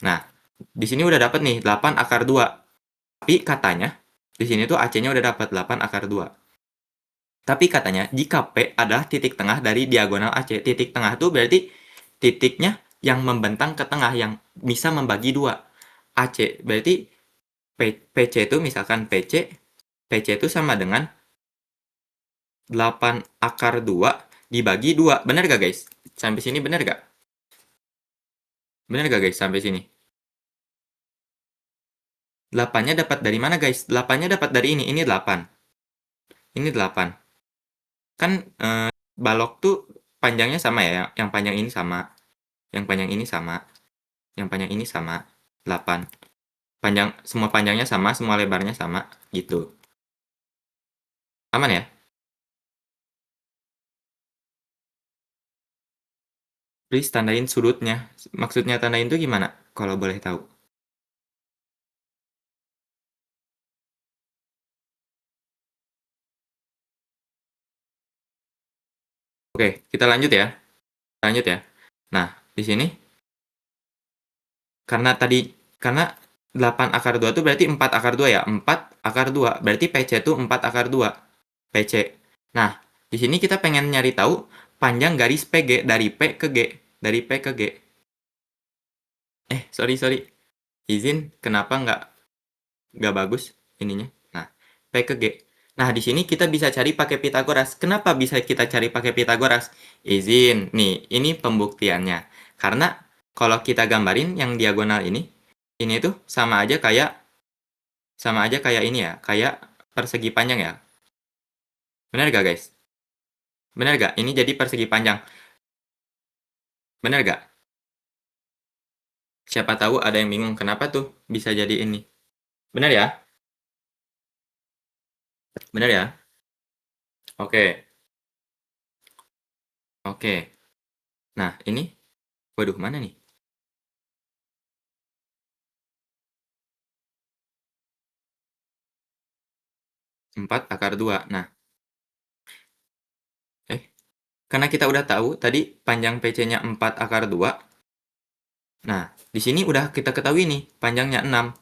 Nah, di sini udah dapat nih 8 akar 2. Tapi katanya di sini tuh AC-nya udah dapat 8 akar 2. Tapi katanya jika P adalah titik tengah dari diagonal AC. Titik tengah tuh berarti titiknya yang membentang ke tengah yang bisa membagi 2. AC berarti PC itu misalkan PC itu sama dengan 8 akar 2 dibagi 2. Bener gak guys? Sampai sini bener gak? Bener gak guys sampai sini? 8-nya dapat dari mana guys? 8-nya dapat dari ini. Ini 8. Ini 8. Kan balok tuh panjangnya sama ya. Yang panjang ini sama. Yang panjang ini sama. Yang panjang ini sama. 8. Semua panjangnya sama, semua lebarnya sama. Gitu. Aman ya? Please tandain sudutnya. Maksudnya tandain tuh gimana? Kalau boleh tahu. Oke, kita lanjut ya. Lanjut ya. Nah, di sini karena 8 akar 2 itu berarti 4 akar 2 ya. 4 akar 2 berarti PC itu 4 akar 2. PC. Nah, di sini kita pengen nyari tahu panjang garis PG dari P ke G. Dari P ke G. Sorry. Izin, kenapa nggak bagus ininya? Nah, P ke G. Nah, di sini kita bisa cari pakai Pitagoras. Kenapa bisa kita cari pakai Pitagoras? Izin, nih, ini pembuktiannya. Karena kalau kita gambarin yang diagonal ini tuh sama aja kayak ini ya, kayak persegi panjang ya. Benar gak guys? Benar gak? Ini jadi persegi panjang. Benar gak? Siapa tahu ada yang bingung kenapa tuh bisa jadi ini. Benar ya? Benar ya? Oke. Oke. Nah, ini waduh, mana nih? 4 akar 2. Nah, karena kita udah tahu tadi panjang PC-nya 4 akar 2. Nah, di sini udah kita ketahui nih, panjangnya 6.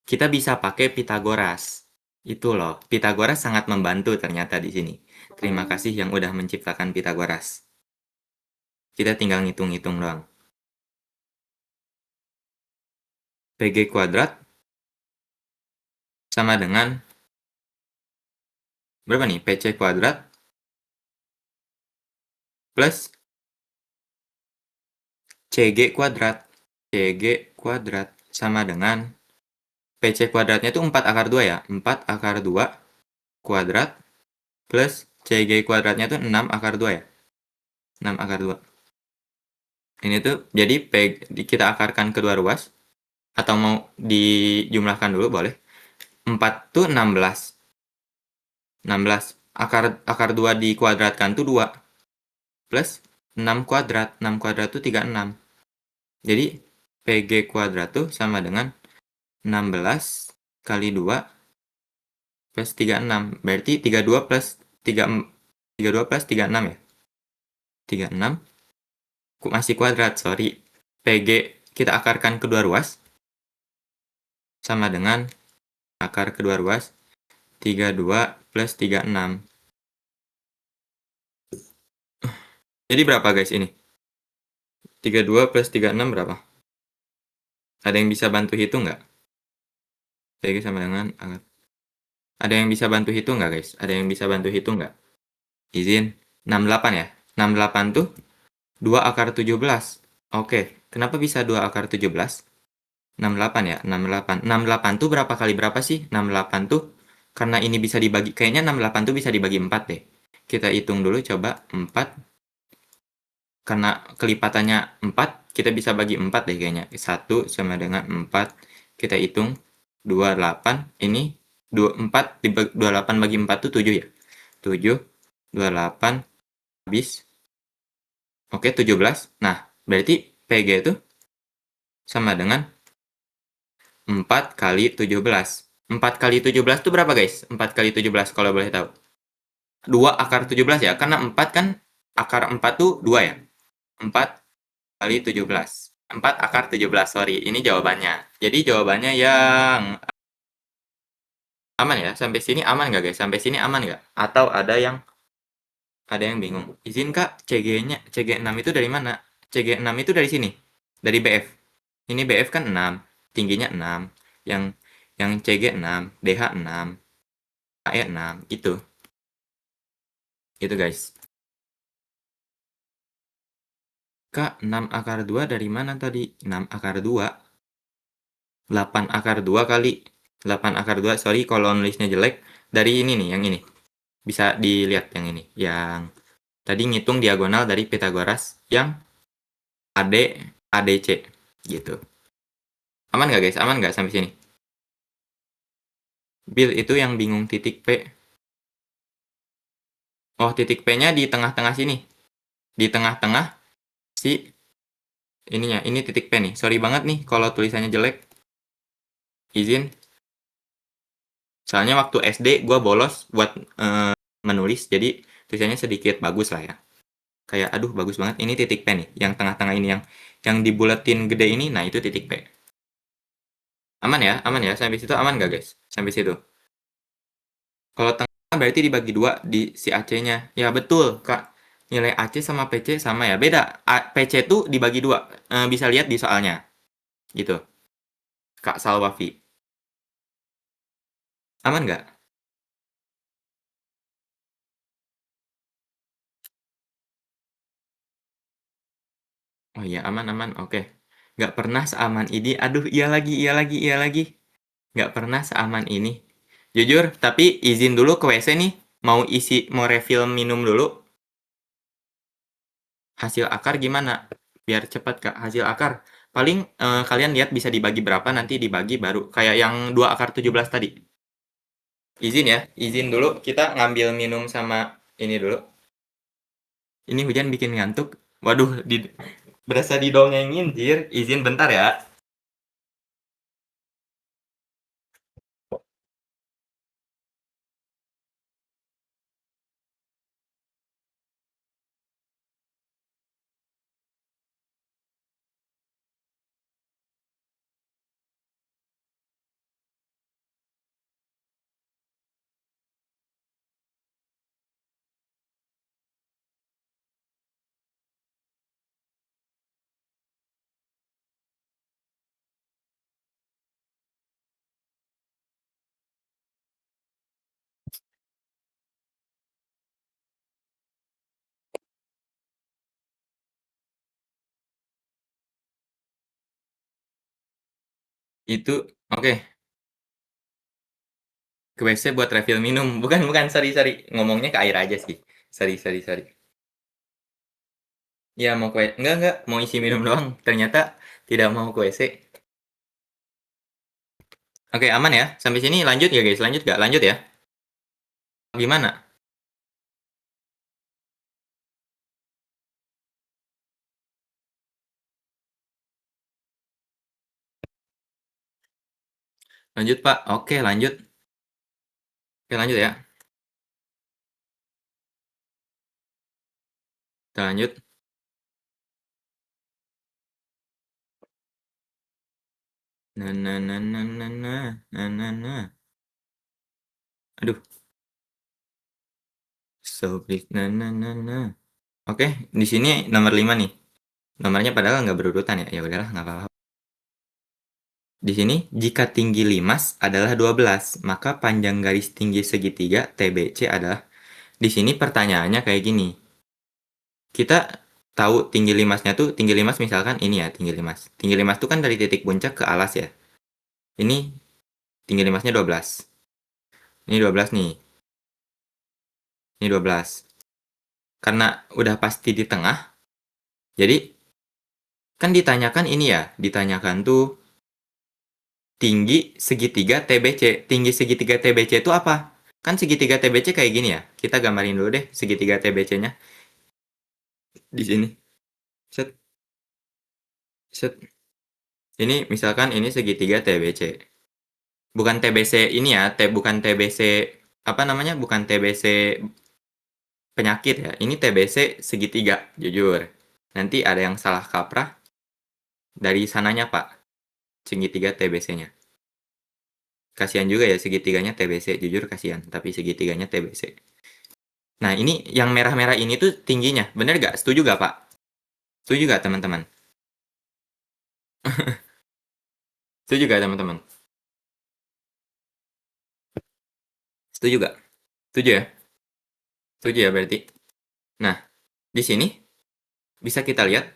Kita bisa pakai Pitagoras. Itu loh, Pitagoras sangat membantu ternyata di sini. Terima kasih yang udah menciptakan Pitagoras. Kita tinggal ngitung-ngitung doang. PG kuadrat sama dengan berapa nih? PC kuadrat plus CG kuadrat. CG kuadrat sama dengan PC kuadratnya itu 4 akar 2 ya. 4 akar 2 kuadrat plus CG kuadratnya itu 6 akar 2 ya. 6 akar 2. Ini tuh jadi kita akarkan kedua ruas. Atau mau dijumlahkan dulu boleh. 4 tuh 16. 16. Akar 2 dikuadratkan tuh 2. Plus 6 kuadrat. 6 kuadrat tuh 36. Jadi PG kuadrat tuh sama dengan 16 kali 2 plus 36. Berarti 32 plus 32 plus 36 ya. 36 masih kuadrat, sorry. PG kita akarkan kedua ruas sama dengan akar kedua ruas 32 plus 36. Jadi berapa guys ini? 32 plus 36 berapa? Ada yang bisa bantu hitung nggak? PG sama dengan akar. Ada yang bisa bantu hitung nggak guys? Ada yang bisa bantu hitung nggak? Izin. 68 ya? 68 tuh 2 akar 17. Oke, kenapa bisa 2 akar 17? 68 ya? 68. 68 tuh berapa kali berapa sih? 68 tuh karena ini bisa dibagi, kayaknya 68 tuh bisa dibagi 4 deh. Kita hitung dulu coba 4. Karena kelipatannya 4, kita bisa bagi 4 deh kayaknya. 1 sama dengan 4. Kita hitung 28. Ini 4 28 bagi 4 tuh 7 ya. 7 28 habis. Oke, 17. Nah, berarti PG itu sama dengan 4 kali 17. 4 kali 17 itu berapa guys? 4 kali 17 kalau boleh tahu. 2 akar 17 ya, karena 4 kan akar 4 tuh 2 ya. 4 kali 17. 4 akar 17, sorry. Ini jawabannya. Jadi jawabannya yang aman ya? Sampai sini aman nggak guys? Sampai sini aman nggak? Atau ada yang bingung? Izin kak, CG6 itu dari mana? CG6 itu dari sini. Dari BF. Ini BF kan 6. Tingginya 6. Yang CG6, DH6, AE6, itu. Itu guys. Kak, 6 akar 2 dari mana tadi? 6 akar 2. 8 akar 2 kali. 8 akar 2, sorry kalau nulisnya jelek. Dari ini nih, yang ini. Bisa dilihat yang ini. Yang tadi ngitung diagonal dari Pythagoras yang AD, ADC. Gitu. Aman nggak guys? Aman nggak sampai sini? Bill itu yang bingung titik P. Oh, titik P-nya di tengah-tengah sini. Di tengah-tengah si ininya. Ini titik P nih. Sorry banget nih kalau tulisannya jelek. Izin. Soalnya waktu SD gue bolos buat menulis. Jadi tulisannya sedikit bagus lah ya. Kayak aduh bagus banget. Ini titik P nih. Yang tengah-tengah ini yang dibuletin gede ini. Nah itu titik P. Aman ya? Aman ya? Sampai situ aman nggak guys? Sampai situ. Kalau tengah berarti dibagi 2 di si AC-nya. Ya betul Kak. Nilai AC sama PC sama ya. Beda. PC tuh dibagi 2. Bisa lihat di soalnya. Gitu. Kak Salwafi. Aman nggak? Oh iya aman-aman. Oke. Nggak pernah seaman ini. Aduh iya lagi, iya lagi, iya lagi. Nggak pernah seaman ini. Jujur, tapi izin dulu ke WC nih. Mau refill minum dulu. Hasil akar gimana? Biar cepat Kak. Hasil akar. Paling kalian lihat bisa dibagi berapa, nanti dibagi baru. Kayak yang 2 akar 17 tadi. Izin ya, izin dulu. Kita ngambil minum sama ini dulu. Ini hujan bikin ngantuk. Waduh, berasa didongengin, jir. Izin bentar ya. Itu oke, ke WC buat refill minum. Bukan bukan, sorry sorry, ngomongnya ke air aja sih. Sorry sorry sorry. Ya mau ke enggak, mau isi minum doang, ternyata tidak mau ke WC. Oke, aman ya? Sampai sini lanjut ya, guys? Lanjut nggak? Lanjut ya? Gimana? Lanjut, Pak. Oke, lanjut. Oke, lanjut ya. Kita lanjut. Nah, nah, nah, nah, nah, nah, nah, nah, nah. Aduh, so big, nah, nah, nah, nah. Oke, di sini nomor 5 nih. Nomornya padahal nggak berurutan ya. Ya udahlah, nggak apa-apa. Di sini, jika tinggi limas adalah 12, maka panjang garis tinggi segitiga TBC adalah. Di sini pertanyaannya kayak gini. Kita tahu tinggi limasnya tuh, tinggi limas misalkan ini ya, tinggi limas. Tinggi limas tuh kan dari titik puncak ke alas ya. Ini tinggi limasnya 12. Ini 12 nih. Ini 12. Karena udah pasti di tengah, jadi kan ditanyakan ini ya, ditanyakan tuh tinggi segitiga TBC. Tinggi segitiga TBC itu apa? Kan segitiga TBC kayak gini ya. Kita gambarin dulu deh segitiga TBC-nya di sini. Set, set. Ini misalkan ini segitiga TBC. Bukan TBC ini ya, bukan TBC apa namanya? Bukan TBC penyakit ya. Ini TBC segitiga, jujur. Nanti ada yang salah kaprah dari sananya, Pak. Segitiga TBC-nya. Kasihan juga ya segitiganya TBC, jujur kasihan, tapi segitiganya TBC. Nah, ini yang merah-merah ini tuh tingginya, bener gak? Setuju gak, Pak? Setuju gak, teman-teman? Setuju gak, teman-teman? Setuju gak? Setuju ya? Setuju ya berarti? Nah, di sini bisa kita lihat,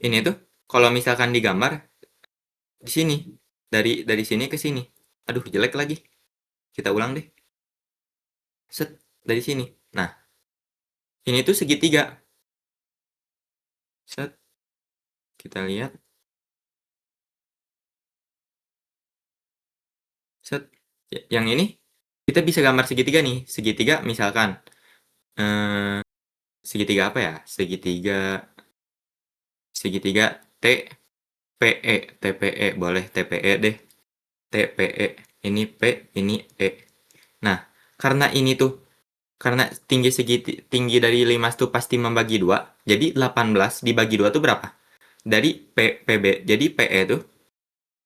ini tuh, kalau misalkan digambar, di sini, dari sini ke sini. Aduh, jelek lagi. Kita ulang deh. Set, dari sini. Nah, ini tuh segitiga. Set, kita lihat. Set, yang ini, kita bisa gambar segitiga nih. Segitiga misalkan, eh, segitiga apa ya? Segitiga TPE, TPE boleh TPE deh. TPE. Ini P, ini E. Nah, karena ini tuh karena tinggi dari limas tuh pasti membagi dua. Jadi 18 dibagi dua tuh berapa? Dari PB. Jadi PE tuh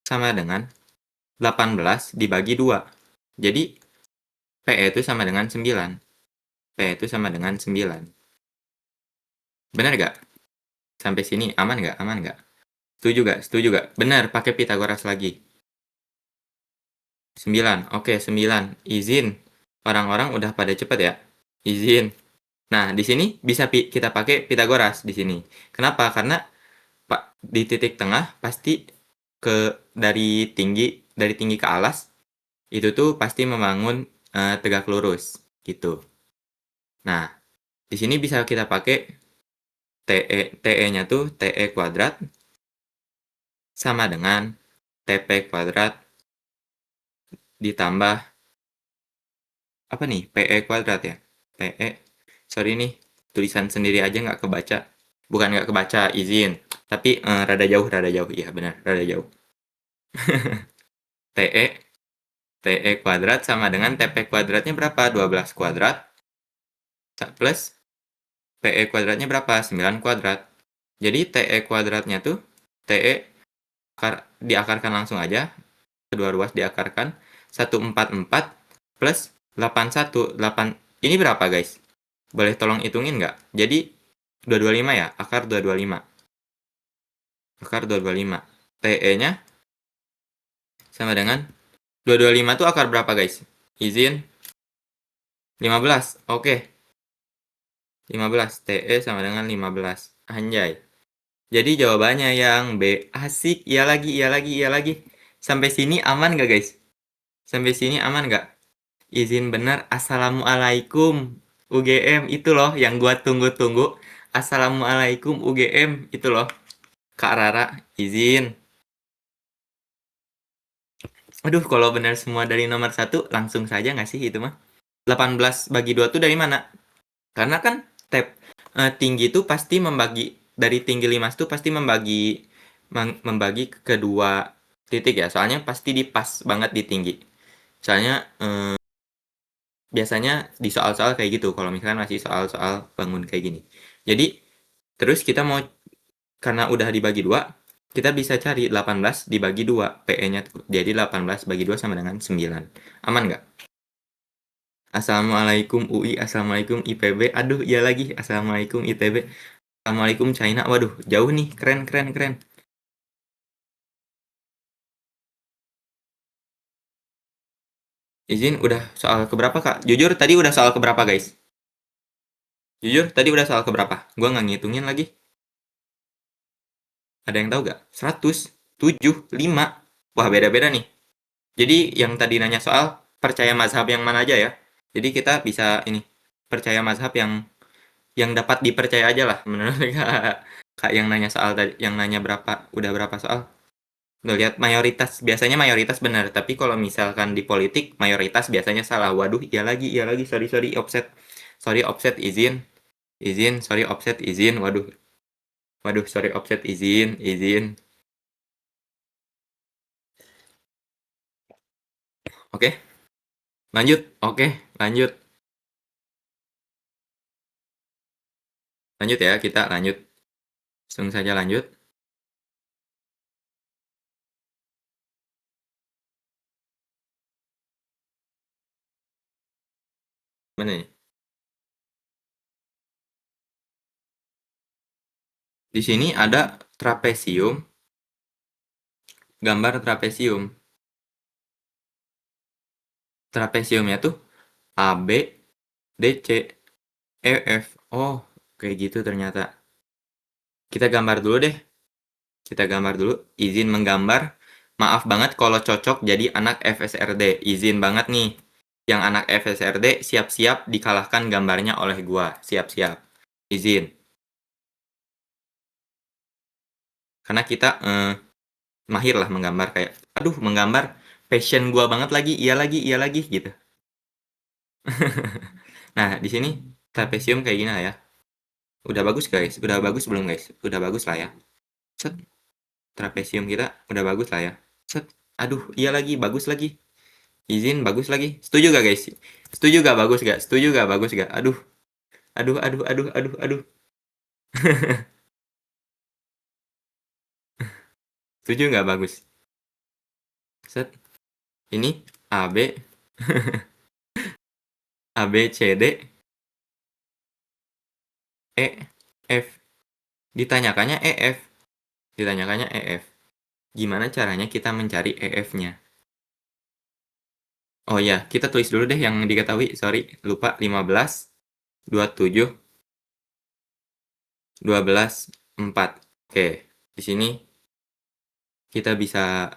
sama dengan 18 dibagi 2. Jadi PE itu sama dengan 9. PE itu sama dengan 9. Benar gak? Sampai sini aman gak? Aman gak? Setuju gak? Setuju gak? Benar, pakai Pitagoras lagi. 9. Oke, 9. Izin. Orang-orang udah pada cepet ya. Izin. Nah, di sini bisa kita pakai Pitagoras di sini. Kenapa? Karena Pak di titik tengah pasti dari tinggi ke alas itu tuh pasti membangun tegak lurus gitu. Nah, di sini bisa kita pakai TE-nya tuh TE kuadrat sama dengan TP kuadrat ditambah apa nih? PE kuadrat ya. PE. Sorry nih, tulisan sendiri aja nggak kebaca. Bukan nggak kebaca, izin. Tapi rada jauh, rada jauh. Iya benar, rada jauh. TE TE kuadrat sama dengan TP kuadratnya berapa? 12 kuadrat plus PE kuadratnya berapa? 9 kuadrat. Jadi TE kuadratnya tuh TE diakarkan langsung aja. Kedua ruas diakarkan 144 plus 81. 8. Ini berapa, guys? Boleh tolong hitungin nggak? Jadi 225 ya? Akar 225. Akar 225. TE-nya sama dengan 225 tuh akar berapa, guys? Izin 15. Oke. 15. TE sama dengan 15. Anjay. Jadi jawabannya yang B. Asik. Iya lagi, iya lagi, iya lagi. Sampai sini aman nggak, guys? Sampai sini aman nggak? Izin benar. Assalamualaikum UGM. Itu loh yang gua tunggu-tunggu. Assalamualaikum UGM. Itu loh. Kak Rara, izin. Aduh, kalau benar semua dari nomor satu, langsung saja nggak sih itu mah? 18 bagi 2 tuh dari mana? Karena kan tab tinggi itu pasti membagi, dari tinggi 5 itu pasti membagi ke kedua titik ya. Soalnya pasti dipas banget di tinggi. Soalnya biasanya di soal-soal kayak gitu, kalau misalkan masih soal-soal bangun kayak gini. Jadi, terus kita mau, karena udah dibagi 2, kita bisa cari 18 dibagi 2, PE-nya jadi 18 bagi 2 sama dengan 9. Aman nggak? Assalamualaikum UI, Assalamualaikum IPB, aduh iya lagi, Assalamualaikum ITB, Assalamualaikum China, waduh jauh nih, keren keren keren. Izin udah soal keberapa kak? Jujur tadi udah soal keberapa guys? Jujur tadi udah soal keberapa? Gua nggak ngitungin lagi. Ada yang tahu gak? 100, 7, 5. Wah beda-beda nih. Jadi yang tadi nanya soal percaya mazhab yang mana aja ya. Jadi kita bisa ini, percaya mazhab yang dapat dipercaya aja lah menurut kak. Kak yang nanya soal tadi, yang nanya udah berapa soal? Udah lihat mayoritas, biasanya mayoritas benar, tapi kalau misalkan di politik mayoritas biasanya salah. Waduh, iya lagi, sorry sorry offset. Sorry offset izin. Izin, sorry offset izin. Waduh. Waduh, sorry offset izin, izin. Oke, lanjut. Oke, lanjut. Lanjut ya, kita lanjut. Langsung saja lanjut. Mana nih? Di sini ada trapesium, gambar trapesium. Trapesiumnya tuh AB, DC, EF. Oh, kayak gitu ternyata. Kita gambar dulu deh. Kita gambar dulu. Izin menggambar. Maaf banget kalau cocok jadi anak FSRD. Izin banget nih. Yang anak FSRD siap-siap dikalahkan gambarnya oleh gua. Siap-siap. Izin. Karena kita mahir lah menggambar, kayak aduh menggambar passion gua banget lagi, iya lagi gitu. Nah di sini trapesium kayak gini lah ya. Udah bagus guys, udah bagus belum guys? Udah bagus lah ya. Set, trapesium kita udah bagus lah ya. Set, aduh iya lagi, bagus lagi. Izin bagus lagi. Setuju gak guys? Setuju gak bagus gak? Setuju gak bagus gak? Aduh, aduh, aduh, aduh, aduh, aduh. Setuju gak bagus? Set, ini AB, AB, CD, E, F. Ditanyakannya EF. Ditanyakannya EF. Gimana caranya kita mencari EF-nya? Oh ya, kita tulis dulu deh yang diketahui. Sorry, lupa. 15, 27, 12, 4. Oke, di sini kita bisa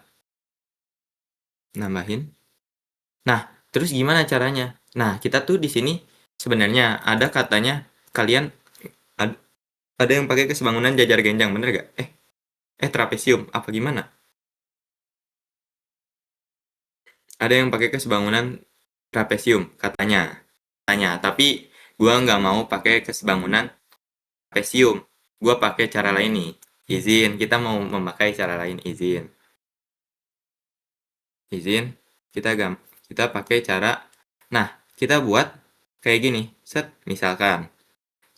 nambahin. Nah, terus gimana caranya? Nah, kita tuh di sini sebenarnya ada katanya kalian ada yang pakai kesebangunan jajar genjang, bener gak? Trapesium, apa gimana? Ada yang pakai kesebangunan trapesium, katanya. Tapi gua nggak mau pakai kesebangunan trapesium. Gua pakai cara lain nih. Izin, kita mau memakai cara lain, izin. Izin, kita pakai cara. Nah, kita buat kayak gini. Set, misalkan.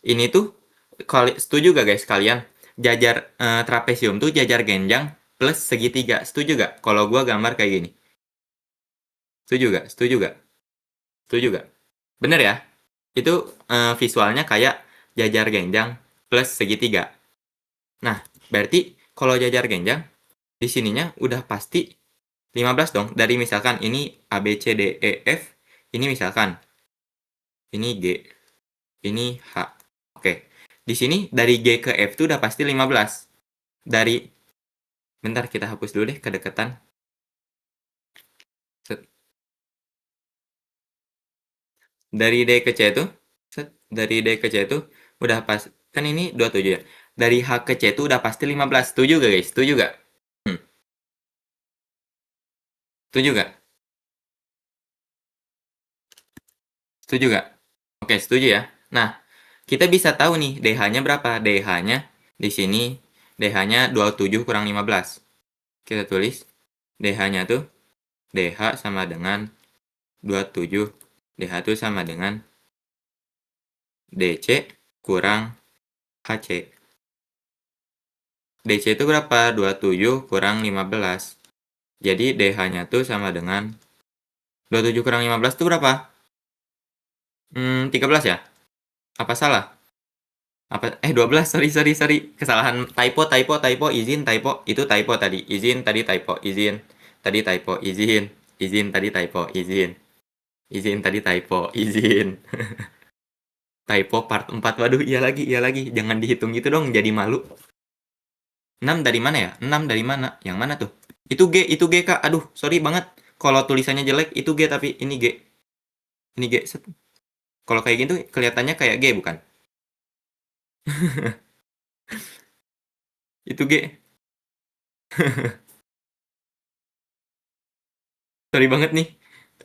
Ini tuh, setuju gak guys kalian? Jajar trapesium tuh jajar genjang plus segitiga. Setuju gak? Kalau gua gambar kayak gini. Setuju gak? Setuju gak? Setuju gak? Bener ya? Itu visualnya kayak jajar genjang plus segitiga. Nah, berarti kalau jajar genjang, di sininya udah pasti 15 dong. Dari misalkan ini A, B, C, D, E, F. Ini misalkan. Ini G. Ini H. Oke. Di sini dari G ke F itu udah pasti 15. Dari, bentar kita hapus dulu deh kedekatan. Dari D ke C itu, dari D ke C itu udah pas, kan ini 27 ya. Dari H ke C itu udah pasti 15. Setuju gak guys? Setuju gak? Setuju gak? Setuju gak? Oke, setuju ya. Nah, kita bisa tahu nih DH-nya berapa. DH-nya di sini, DH-nya 27 kurang 15. Kita tulis DH-nya tuh, DH sama dengan 27. DH itu sama dengan DC kurang HC. DC itu berapa? 27 kurang 15. Jadi DH-nya tuh sama dengan 27 kurang 15 itu berapa? 13 ya? Apa salah? Apa 12, sorry. Kesalahan, typo, izin typo. Itu typo tadi. Izin tadi typo, izin. Tadi typo, izin. Izin tadi typo, izin. Izin tadi typo, izin. Typo part 4. Waduh, iya lagi. Jangan dihitung gitu dong, jadi malu. 6 dari mana ya? 6 dari mana? Yang mana tuh? Itu G, Kak. Aduh, sorry banget. Kalau tulisannya jelek, itu G tapi ini G. Ini G. Kalau kayak gitu kelihatannya kayak G bukan? Itu G. Sorry banget nih.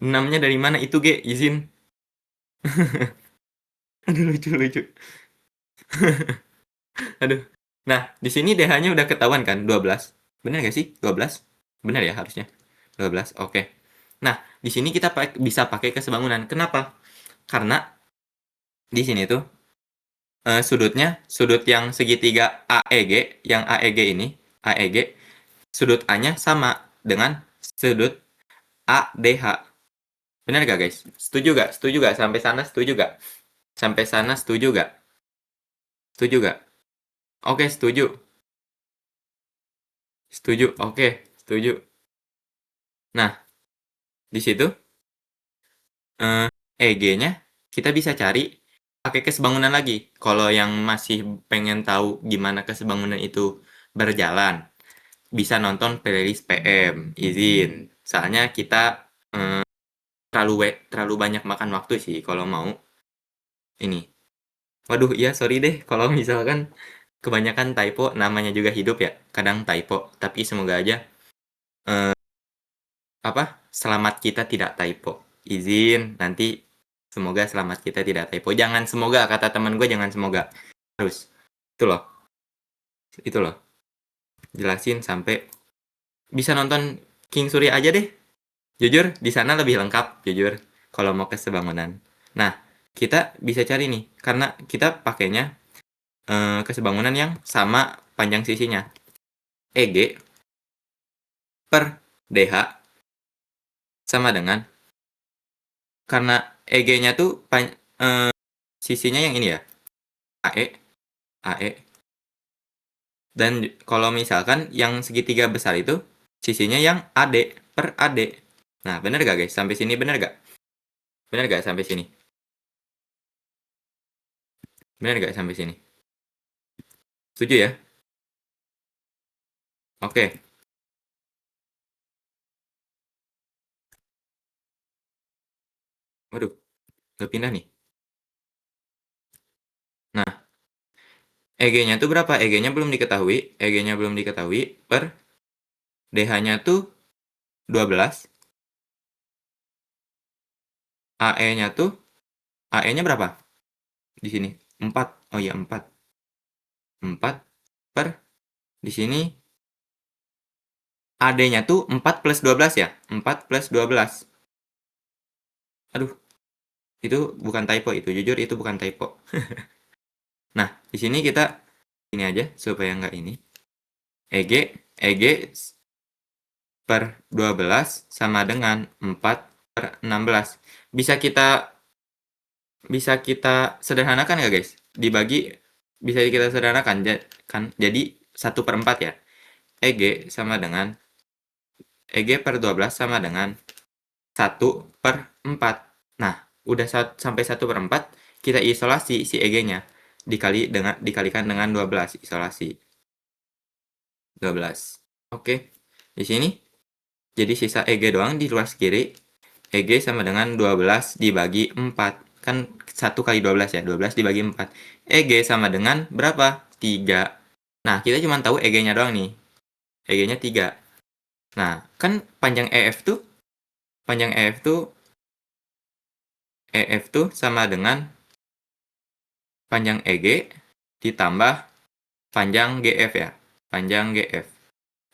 6-nya dari mana? Itu G, izin. Aduh, lucu. Aduh. Nah, di sini DH-nya udah ketahuan kan? 12. Bener gak sih? 12? Bener ya harusnya. 12. Oke. Nah, di sini kita bisa pakai kesebangunan. Kenapa? Karena di sini tuh sudutnya, sudut yang segitiga AEG, yang AEG ini, AEG, sudut A-nya sama dengan sudut ADH. Bener gak guys? Setuju gak? Setuju gak? Sampai sana setuju gak? Sampai sana setuju gak? Setuju gak? Oke, setuju. Setuju. Oke, setuju. Nah, di situ EG-nya kita bisa cari pakai kesebangunan lagi. Kalau yang masih pengen tahu gimana kesebangunan itu berjalan, bisa nonton playlist PM. Izin. Soalnya kita terlalu banyak makan waktu sih kalau mau ini. Waduh, iya sorry deh kalau misalkan kebanyakan typo, namanya juga hidup ya. Kadang typo, tapi semoga aja selamat kita tidak typo. Izin, nanti semoga selamat kita tidak typo. Jangan semoga, kata teman gue, jangan semoga. Harus. Itu loh. Jelasin sampai bisa nonton King Surya aja deh. Jujur, di sana lebih lengkap, jujur. Kalau mau ke sebangunan. Nah, kita bisa cari nih. Karena kita pakainya kesebangunan yang sama panjang sisinya. EG per DH sama dengan, karena EG-nya tuh sisinya yang ini ya, AE, AE. Dan kalau misalkan yang segitiga besar itu sisinya yang AD per AD. Nah, bener gak guys? Sampai sini bener gak? Bener gak sampai sini? Bener gak sampai sini? Setuju ya? Oke. Waduh, udah pindah nih. Nah, EG-nya tuh berapa? EG-nya belum diketahui. EG-nya belum diketahui per DH-nya tuh 12. AE-nya tuh, AE-nya berapa? Di sini. 4. Oh iya, 4. 4 per, di sini AD-nya tuh 4 plus 12 ya? 4 plus 12. Aduh, itu bukan typo itu. Jujur itu bukan typo. Nah, di sini kita ini aja supaya nggak ini. EG per 12 sama dengan 4 per 16. Bisa kita sederhanakan nggak guys? Dibagi, bisa kita sederhanakan kan? Jadi 1 per 4 ya. EG per 12 sama dengan 1 per 4. Nah, udah sampai 1 per 4, kita isolasi si EG-nya. Dikalikan dengan 12, isolasi. 12. Oke. Di sini, jadi sisa EG doang di luar kiri. EG sama dengan 12 dibagi 4. Kan 1 kali 12 ya, 12 dibagi 4. EG sama dengan berapa? 3. Nah, kita cuma tahu EG-nya doang nih. EG-nya 3. Nah, kan panjang EF tuh sama dengan panjang EG ditambah panjang GF ya. Panjang GF.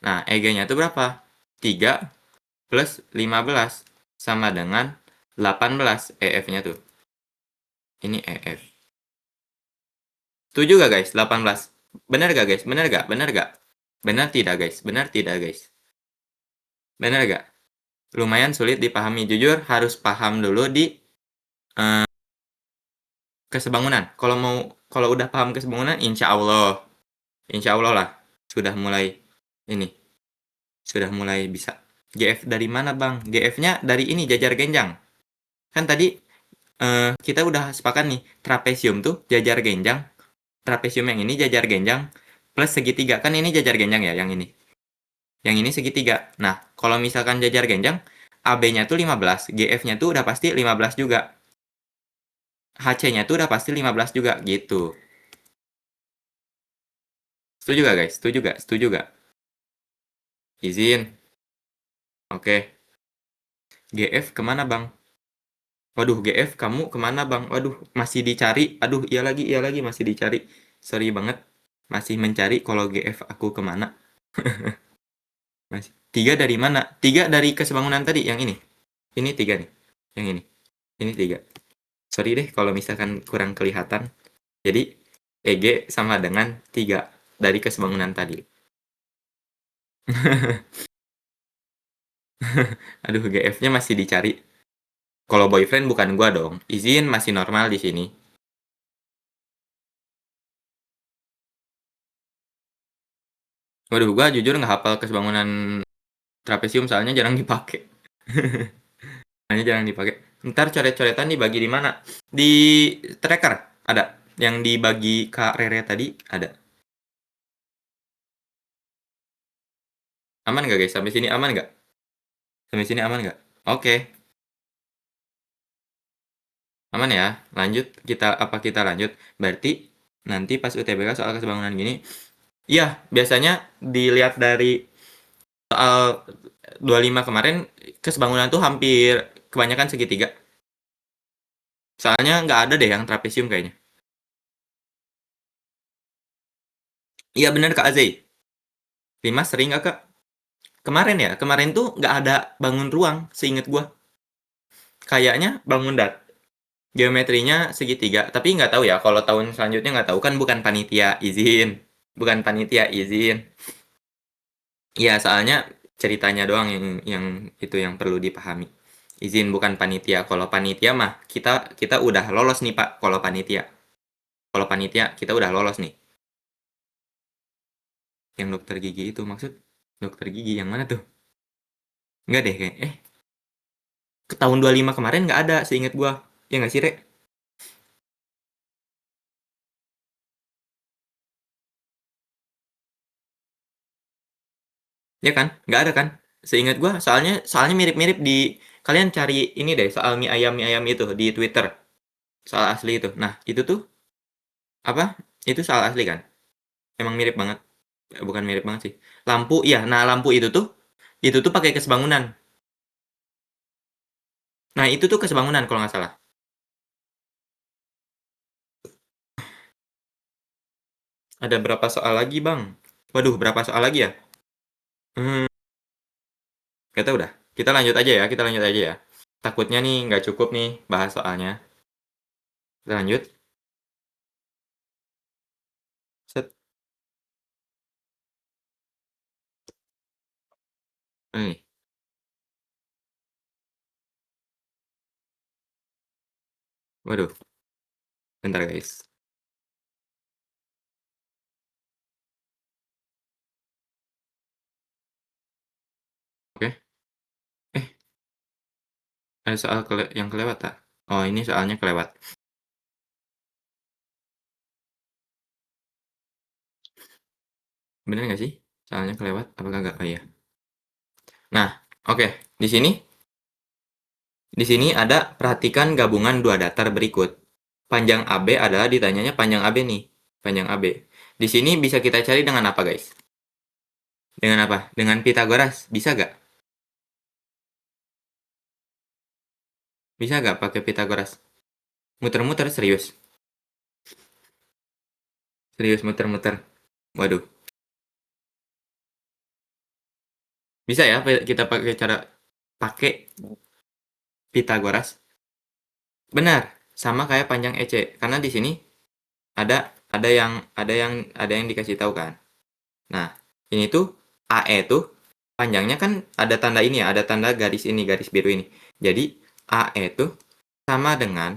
Nah, EG-nya tuh berapa? 3 plus 15 sama dengan 18 EF-nya tuh. Ini EF. Setuju gak guys? 18. Benar gak guys? Benar gak? Benar gak? Benar tidak guys? Benar tidak guys? Benar gak? Lumayan sulit dipahami. Jujur harus paham dulu di kesebangunan. Kalau udah paham kesebangunan, insya Allah lah sudah mulai bisa. GF dari mana bang? GF-nya dari ini jajar genjang. Kan tadi kita udah sepakat nih, trapesium tuh jajar genjang. Trapesium yang ini jajar genjang plus segitiga. Kan ini jajar genjang ya, yang ini. Yang ini segitiga. Nah, kalau misalkan jajar genjang, AB-nya tuh 15, GF-nya tuh udah pasti 15 juga. HC-nya tuh udah pasti 15 juga, gitu. Setuju gak guys? Setuju gak? Setuju gak? Izin. Oke. GF kemana bang? Waduh, GF kamu kemana bang? Waduh, masih dicari. Aduh, iya lagi masih dicari. Sorry banget. Masih mencari kalau GF aku kemana. Masih. 3 dari mana? 3 dari kesebangunan tadi, yang ini. Ini 3 nih. Yang ini. Ini 3. Sorry deh kalau misalkan kurang kelihatan. Jadi, EG sama dengan 3 dari kesebangunan tadi. Aduh, GF-nya masih dicari. Kalau boyfriend bukan gua dong. Izin masih normal di sini. Waduh, gua jujur nggak hafal kesebangunan trapesium soalnya jarang dipakai. Soalnya jarang dipakai. Ntar coret-coretan dibagi di mana? Di tracker ada. Yang dibagi Kak Rere tadi ada. Aman nggak guys? Sampai sini aman nggak? Sampai sini aman nggak? Oke, aman ya. Lanjut, kita lanjut. Berarti nanti pas UTBK soal kesebangunan gini, iya biasanya dilihat dari soal 25 kemarin, kesebangunan tuh hampir kebanyakan segitiga. Soalnya nggak ada deh yang trapesium kayaknya. Iya bener Kak Azey. 5 sering nggak Kak? Kemarin ya, kemarin tuh nggak ada bangun ruang, seinget gua. Kayaknya bangun geometrinya segitiga, tapi nggak tahu ya. Kalau tahun selanjutnya nggak tahu, kan bukan panitia izin. Bukan panitia izin. Iya, soalnya ceritanya doang yang itu yang perlu dipahami. Izin bukan panitia. Kalau panitia mah kita udah lolos nih Pak. Kalau panitia. Kalau panitia kita udah lolos nih. Yang dokter gigi itu maksud dokter gigi yang mana tuh? Enggak deh kayak. Ke tahun 25 kemarin nggak ada seingat gua. Ya nggak sih, Rek? Ya kan? Nggak ada kan? Seingat gua soalnya mirip-mirip di kalian cari ini deh soal mie ayam itu di Twitter. Soal asli itu. Nah, itu tuh apa? Itu soal asli kan? Emang mirip banget. Bukan mirip banget sih. Lampu, iya. Nah, lampu itu tuh pakai kesebangunan. Nah, itu tuh kesebangunan kalau nggak salah. Ada berapa soal lagi, Bang? Waduh, berapa soal lagi ya? Hmm, kita udah. Kita lanjut aja ya, kita lanjut aja ya. Takutnya nih nggak cukup nih bahas soalnya. Kita lanjut. Set. Nih, waduh. Bentar, guys. Oke. Eh, ada soal yang kelewat tak? Oh, ini soalnya kelewat. Bener nggak sih? Soalnya kelewat, apakah nggak? Oh iya. Nah, oke. Di sini Di sini ada perhatikan gabungan dua datar berikut. Panjang AB adalah ditanyanya panjang AB nih. Panjang AB. Di sini bisa kita cari dengan apa, guys? Dengan apa? Dengan Pitagoras. Bisa gak? Bisa gak pakai Pitagoras? Muter-muter serius. Serius muter-muter. Waduh. Bisa ya kita pakai cara pakai Pitagoras? Benar, sama kayak panjang EC. Karena di sini ada yang dikasih tahu kan. Nah, ini tuh AE tuh panjangnya kan ada tanda ini ya, ada tanda garis ini, garis biru ini. Jadi AE tuh sama dengan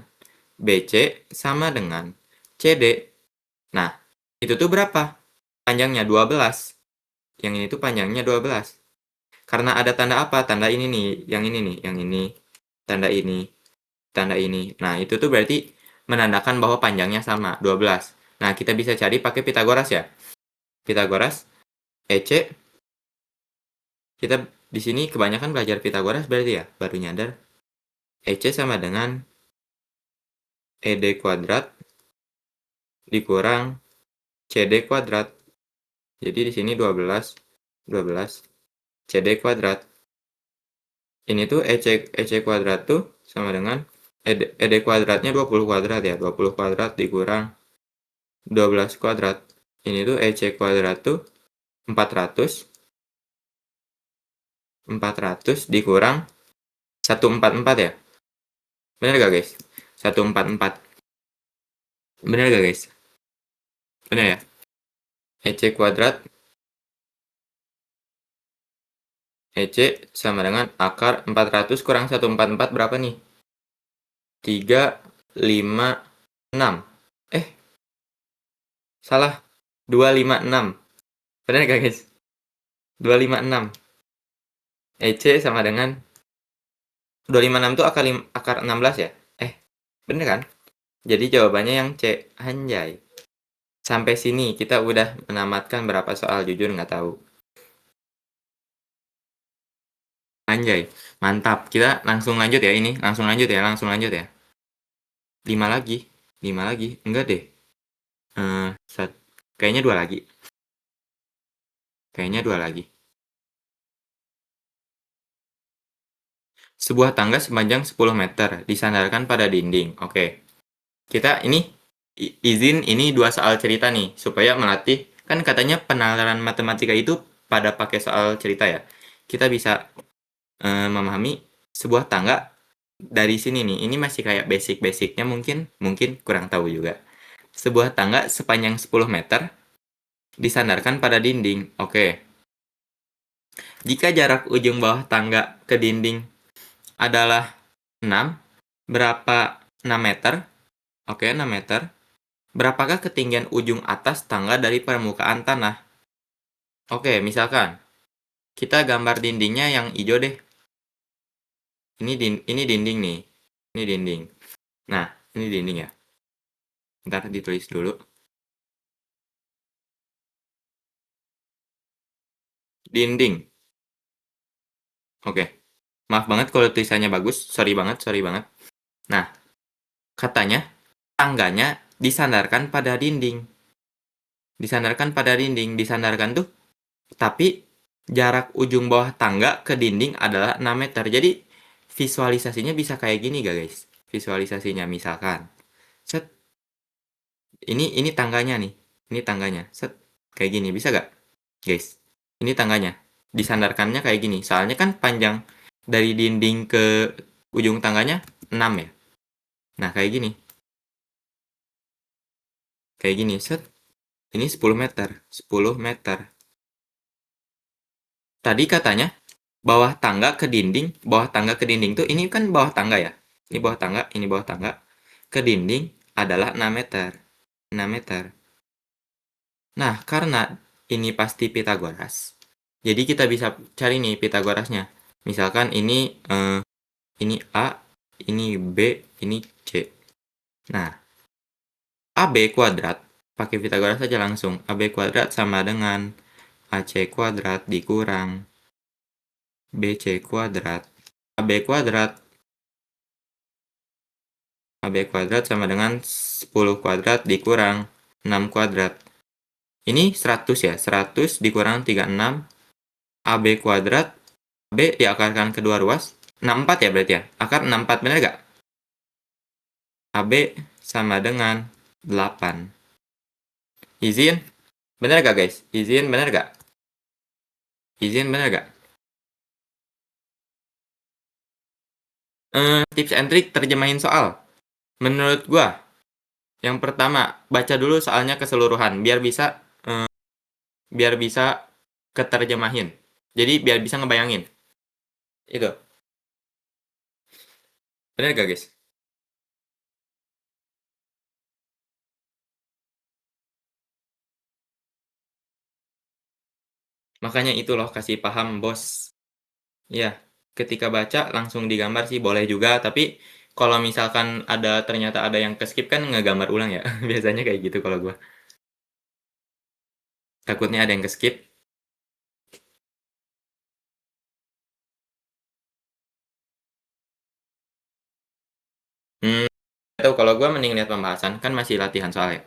BC sama dengan CD. Nah, itu tuh berapa? Panjangnya 12. Yang ini tuh panjangnya 12. Karena ada tanda apa? Tanda ini nih, yang ini nih, yang ini, tanda ini, tanda ini. Nah, itu tuh berarti menandakan bahwa panjangnya sama, 12. Nah, kita bisa cari pakai Pitagoras ya. Pitagoras, EC, kita di sini kebanyakan belajar Pitagoras berarti ya, baru nyadar. EC sama dengan ED kuadrat dikurang CD kuadrat. Jadi di sini 12, 12, CD kuadrat. Ini tuh EC kuadrat tuh sama dengan ED kuadratnya 20 kuadrat ya, 20 kuadrat dikurang 12 kuadrat. Ini tuh EC kuadrat tuh 400 dikurang 144 ya. Bener gak guys? 144. Bener gak guys? Bener ya? EC kuadrat EC sama dengan akar 400 kurang 144 berapa nih? 356. Salah. 256. Bener gak guys? 256. EC sama dengan 256 tuh akar 16 ya? Bener kan? Jadi jawabannya yang C. Anjay. Sampai sini kita udah menamatkan berapa soal, jujur nggak tahu. Anjay, mantap. Kita langsung lanjut ya ini. Langsung lanjut ya. 5 lagi. 5 lagi. Enggak deh. Kayaknya 2 lagi. Sebuah tangga sepanjang 10 meter disandarkan pada dinding. Oke. Kita ini izin ini 2 soal cerita nih supaya melatih, kan katanya penalaran matematika itu pada pakai soal cerita ya. Kita bisa memahami sebuah tangga dari sini nih. Ini masih kayak basic-basicnya mungkin kurang tahu juga. Sebuah tangga sepanjang 10 meter disandarkan pada dinding. Oke. Jika jarak ujung bawah tangga ke dinding adalah 6, berapa 6 meter? Oke, 6 meter. Berapakah ketinggian ujung atas tangga dari permukaan tanah? Oke, misalkan kita gambar dindingnya yang hijau deh. Ini dinding nih. Ini dinding. Nah, ini dinding ya. Ntar ditulis dulu. Dinding. Oke. Maaf banget kalau tulisannya bagus. Sorry banget. Nah, katanya tangganya disandarkan pada dinding. Disandarkan tuh, tapi jarak ujung bawah tangga ke dinding adalah 6 meter. Jadi visualisasinya bisa kayak gini gak guys? Visualisasinya misalkan. Set. Ini tangganya nih. Ini tangganya. Set. Kayak gini. Bisa gak guys? Ini tangganya. Disandarkannya kayak gini. Soalnya kan panjang dari dinding ke ujung tangganya 6 ya. Nah, kayak gini. Set. Ini 10 meter. 10 meter. Tadi katanya bawah tangga ke dinding tuh ini kan bawah tangga ya. Ini bawah tangga. Ke dinding adalah 6 meter. 6 meter. Nah, karena ini pasti Pitagoras. Jadi kita bisa cari nih Pitagorasnya. Misalkan ini A, ini B, ini C. Nah, AB kuadrat, pakai Pitagoras saja langsung. AB kuadrat sama dengan AC kuadrat dikurang BC kuadrat. AB kuadrat AB kuadrat sama dengan 10 kuadrat dikurang 6 kuadrat. Ini 100 ya, 100 dikurang 36, AB kuadrat, AB diakarkan kedua ruas, 64 ya berarti ya? Akar 64, bener gak? AB sama dengan 8. Izin? Bener gak guys? Izin bener gak? Izin bener gak? Tips and trick terjemahin soal. Menurut gua, yang pertama, baca dulu soalnya keseluruhan, biar bisa keterjemahin. Jadi biar bisa ngebayangin. Itu. Bener gak guys? Makanya itu loh kasih paham bos. Iya, ketika baca langsung digambar sih boleh juga, tapi kalau misalkan ternyata ada yang keskip kan ngegambar ulang ya. Biasanya kayak gitu kalau gua. Takutnya ada yang keskip. Hmm, tahu kalau gua mending lihat pembahasan kan masih latihan soalnya.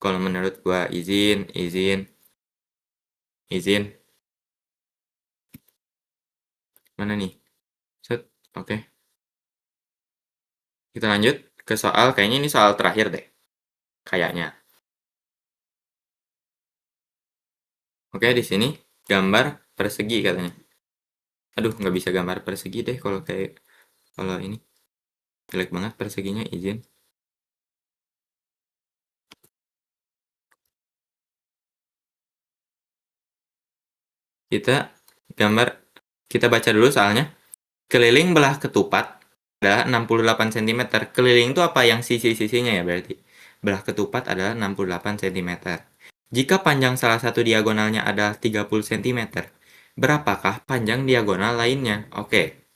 Kalau menurut gua izin, izin, izin. Mana nih? Set, oke. Kita lanjut ke soal, kayaknya ini soal terakhir deh. Kayaknya. Oke, di sini gambar persegi katanya. Aduh, nggak bisa gambar persegi deh kalau ini. Jelek banget perseginya, izin. Kita gambar, kita baca dulu soalnya. Keliling belah ketupat adalah 68 cm. Keliling itu apa? Yang sisi-sisinya ya berarti. Belah ketupat adalah 68 cm. Jika panjang salah satu diagonalnya adalah 30 cm, berapakah panjang diagonal lainnya? Oke,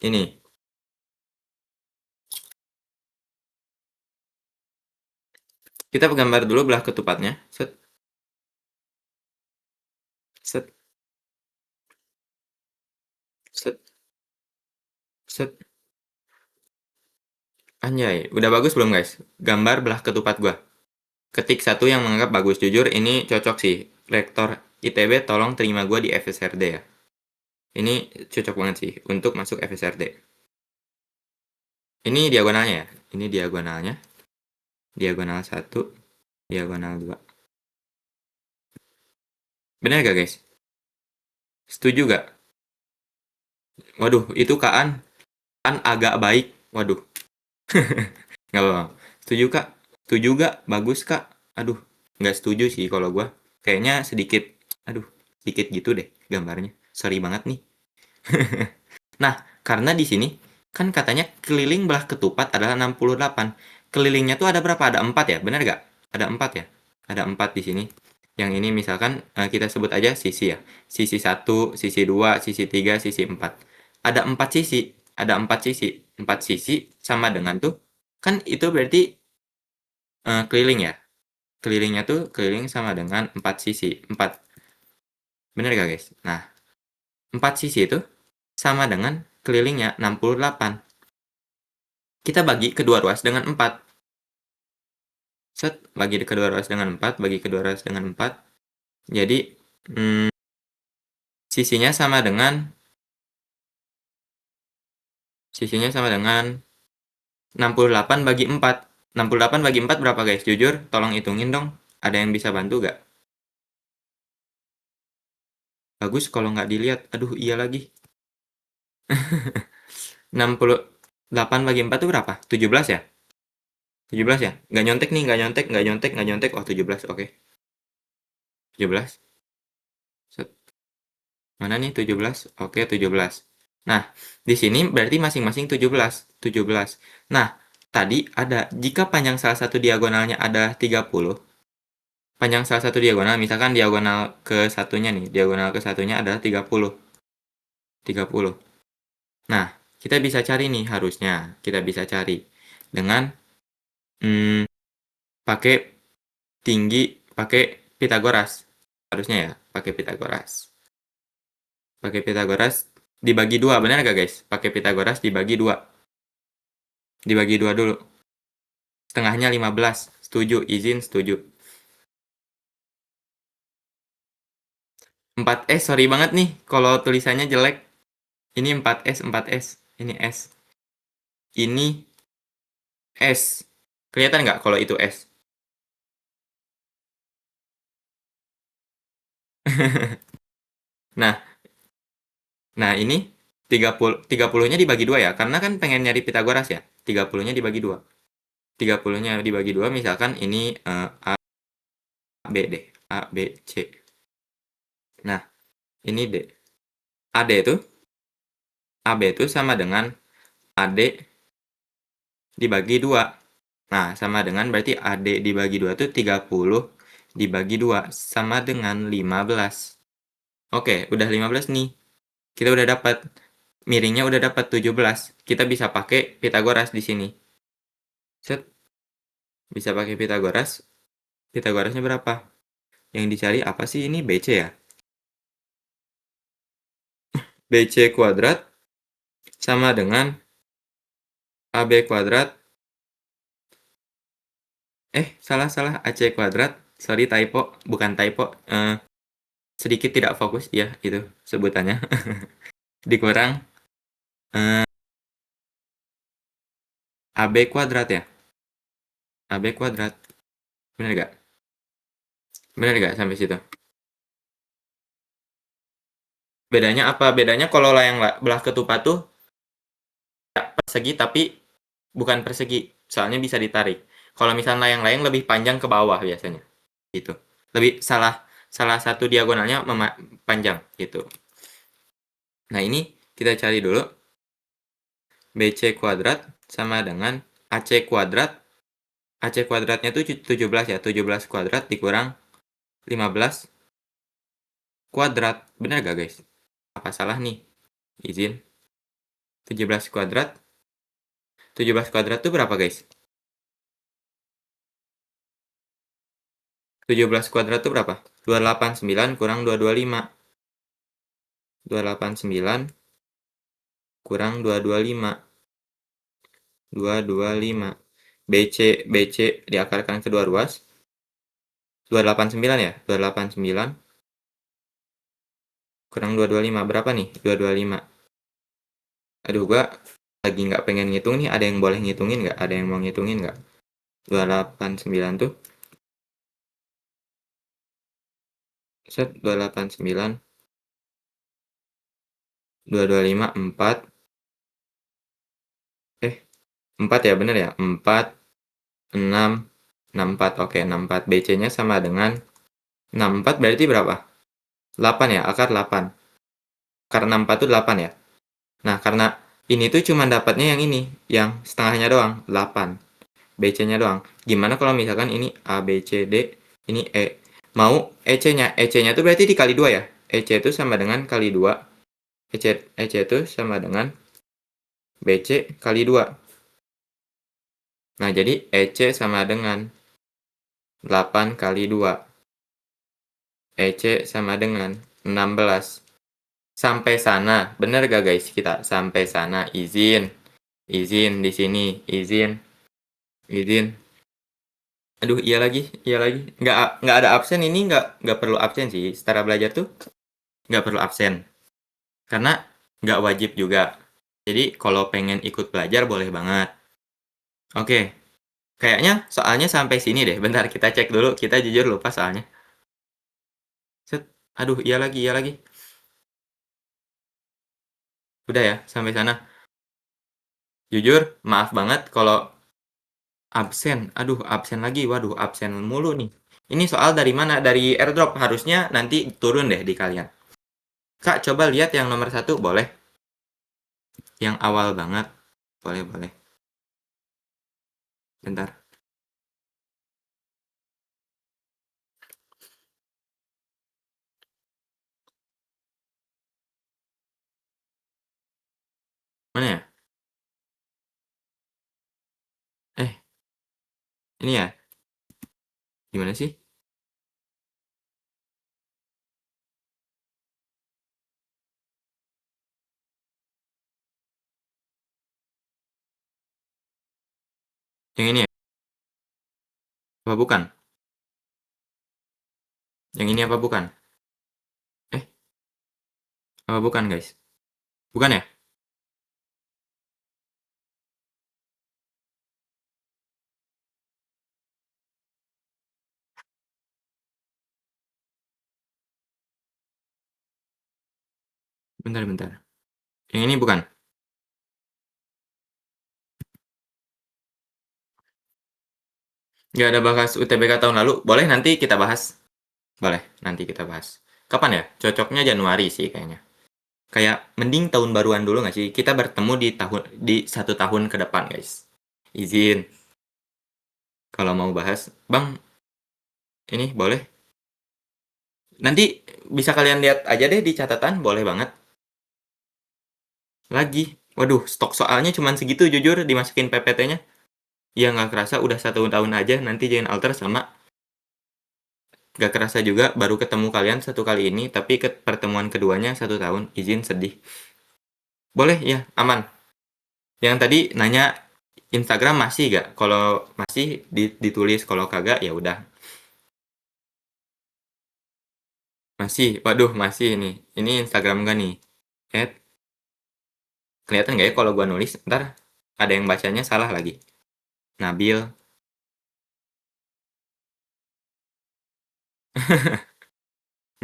ini. Kita gambar dulu belah ketupatnya. Set, set, set, set. Anjay, udah bagus belum guys? Gambar belah ketupat gua. Ketik satu yang menganggap bagus. Jujur ini cocok sih. Rektor ITB tolong terima gua di FSRD ya. Ini cocok banget sih untuk masuk FSRD. Ini diagonalnya ya. Ini diagonalnya. Diagonal 1, diagonal 2. Bener gak guys? Setuju gak? Waduh, itu kan agak baik. Waduh, nggak apa-apa. Setuju kak? Setuju gak? Bagus kak? Aduh, nggak setuju sih kalau gua. Kayaknya sedikit, aduh, sedikit gitu deh gambarnya. Sorry banget nih. Nah, karena di sini kan katanya keliling belah ketupat adalah 68. Kelilingnya tuh ada berapa? Ada 4 ya? Bener gak? Ada 4 ya? Ada 4 di sini. Yang ini misalkan kita sebut aja sisi ya. Sisi 1, sisi 2, sisi 3, sisi 4. Ada 4 sisi. Ada 4 sisi. 4 sisi sama dengan tuh. Kan itu berarti keliling ya. Kelilingnya tuh keliling sama dengan 4 sisi. 4. Bener gak guys? Nah, 4 sisi itu sama dengan kelilingnya 68. Kita bagi kedua ruas dengan 4. Set, bagi kedua ruas dengan 4, bagi kedua ruas dengan 4. Jadi, sisinya sama dengan 68 bagi 4. 68 bagi 4 berapa guys? Jujur, tolong hitungin dong. Ada yang bisa bantu gak? Bagus kalau nggak dilihat. Aduh, iya lagi. 68 bagi 4 itu berapa? 17 ya? 17 ya? Nggak nyontek nih, nggak nyontek, nggak nyontek, nggak nyontek. Oh, 17, oke. 17. Set. Mana nih 17? Oke, 17. Nah, di sini berarti masing-masing 17. 17. Nah, tadi ada, jika panjang salah satu diagonalnya ada 30, panjang salah satu diagonal, misalkan diagonal ke satunya nih, diagonal ke satunya adalah 30. 30. Nah, kita bisa cari nih harusnya. Kita bisa cari dengan pakai tinggi, pakai Pitagoras. Harusnya ya, pakai Pitagoras. Pakai Pitagoras dibagi 2, benar nggak guys? Pakai Pitagoras dibagi 2. Dibagi 2 dulu. Setengahnya 15. Setuju, izin, setuju. 4S, sorry banget nih kalau tulisannya jelek. Ini 4S, 4S. Ini S. Ini S. Kelihatan nggak kalau itu S? Nah, nah ini 30-nya dibagi 2 ya, karena kan pengen nyari Pitagoras ya. 30-nya dibagi 2. 30-nya dibagi 2, misalkan ini A, B deh. A, B, C. Nah, ini D. AD itu, AB itu sama dengan AD dibagi 2. Nah, sama dengan berarti AD dibagi 2 itu 30 dibagi 2 sama dengan 15. Oke, udah 15 nih. Kita udah dapat. Miringnya udah dapat 17. Kita bisa pakai Pitagoras di sini. Set, bisa pakai Pitagoras. Pitagorasnya berapa? Yang dicari apa sih ini? BC ya? BC kuadrat sama dengan AB kuadrat. Salah. AC kuadrat. Sorry, typo. Bukan typo. Sedikit tidak fokus. Ya, itu sebutannya. Dikurang AB kuadrat ya? AB kuadrat. Bener gak? Bener gak sampai situ? Bedanya apa? Bedanya kalau layang belah ketupat tuh persegi tapi bukan persegi. Soalnya bisa ditarik. Kalau misalnya layang-layang lebih panjang ke bawah biasanya. Gitu. Lebih salah satu diagonalnya panjang gitu. Nah, ini kita cari dulu. BC kuadrat sama dengan AC kuadrat. AC kuadratnya tuh 17 ya. 17 kuadrat dikurang 15 kuadrat. Bener gak guys? Apa salah nih? Izin. 17 kuadrat. 17 kuadrat tuh berapa guys? 17 kuadrat tuh berapa? 289 kurang 225. 289 kurang 225. 225. BC diakarkan kedua ruas. 289 ya? 289 kurang 225. Berapa nih? 225. Aduh, gua lagi nggak pengen ngitung nih. Ada yang boleh ngitungin nggak? Ada yang mau ngitungin nggak? 289 tuh. Set, 289. 225, 4. 4 ya, bener ya? 4, 6, 64. Oke, 64. BC-nya sama dengan 64 berarti berapa? 8 ya, akar 8. Karena 64 itu 8 ya. Nah, karena ini tuh cuma dapatnya yang ini, yang setengahnya doang, 8. BC-nya doang. Gimana kalau misalkan ini A, B, C, D, ini E. Mau EC-nya. EC-nya tuh berarti dikali 2 ya. EC itu sama dengan kali 2. EC itu sama dengan BC kali 2. Nah, jadi EC sama dengan 8 kali 2. EC sama dengan 16. Sampai sana. Bener gak guys kita? Sampai sana. Izin. Izin di sini. Izin. Izin. Aduh, iya lagi. Nggak ada absen ini, nggak perlu absen sih. Setara belajar tuh nggak perlu absen. Karena nggak wajib juga. Jadi kalau pengen ikut belajar boleh banget. Oke, kayaknya soalnya sampai sini deh. Bentar, kita cek dulu. Kita jujur lupa soalnya. Set. Aduh, iya lagi. Udah ya, sampai sana. Jujur, maaf banget kalau absen. Aduh, absen lagi. Waduh, absen mulu nih. Ini soal dari mana? Dari airdrop. Harusnya nanti turun deh di kalian. Kak, coba lihat yang nomor 1, boleh? Yang awal banget. Boleh. Bentar. Mana ya? Eh, ini ya? Gimana sih? Yang ini ya? Apa bukan? Yang ini apa bukan? Eh, apa bukan, guys? Bukan ya? Bentar, bentar. Yang ini bukan? Nggak ada bahas UTBK tahun lalu. Boleh nanti kita bahas. Boleh, nanti kita bahas. Kapan ya? Cocoknya Januari sih kayaknya. Kayak mending tahun baruan dulu nggak sih? Kita bertemu di 1 tahun ke depan, guys. Izin. Kalau mau bahas, Bang, ini boleh. Nanti bisa kalian lihat aja deh di catatan, boleh banget. Lagi. Waduh, stok soalnya cuman segitu jujur dimasukin PPT-nya. Ya nggak kerasa udah 1 tahun aja nanti join alter sama. Gak kerasa juga baru ketemu kalian 1 kali ini, tapi ke pertemuan keduanya 1 tahun. Izin sedih. Boleh ya, aman. Yang tadi nanya Instagram masih gak? Kalau masih ditulis, kalau kagak ya udah. Masih. Waduh, masih nih. Ini Instagram gak nih? Ed, kelihatan gak ya kalau gua nulis? Ntar ada yang bacanya salah lagi. Nabil.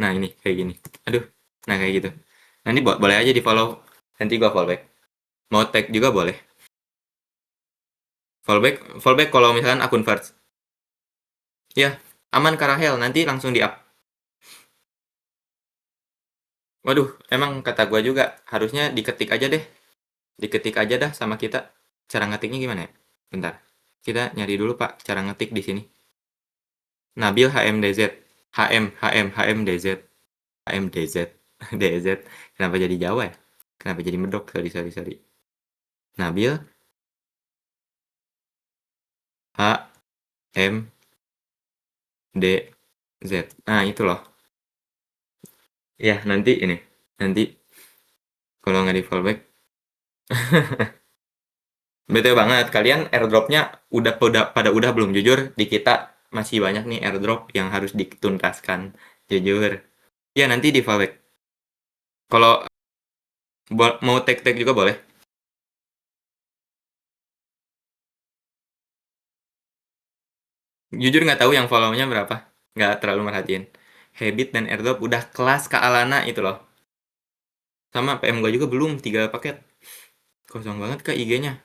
Nah, ini kayak gini. Aduh. Nah, kayak gitu. Nanti boleh aja di-follow. Nanti gua follow back. Mau tag juga boleh. Follow back kalau misalkan akun first. Ya, aman Kak Rahel. Nanti langsung di-up. Waduh, emang kata gua juga harusnya diketik aja deh. Diketik aja dah sama kita. Cara ngetiknya gimana ya? Bentar. Kita nyari dulu, Pak, cara ngetik di sini. Nabil HMDZ. HMDZ. HMDZ. DZ. Kenapa jadi Jawa ya? Kenapa jadi medok? Sorry, sorry, sorry. Nabil H M D Z. Nah, itu loh. Ya, nanti ini. Nanti kalau nggak di fallback. Betul banget. Kalian airdropnya udah belum? Jujur, di kita masih banyak nih airdrop yang harus dituntaskan. Jujur. Ya, nanti di fallback. Kalau mau tag-tag juga boleh. Jujur nggak tahu yang follow-nya berapa. Nggak terlalu merhatiin. Habit dan airdrop udah kelas Kak Alana itu loh. Sama PM gua juga belum 3 paket. Kosong banget Kak IG-nya.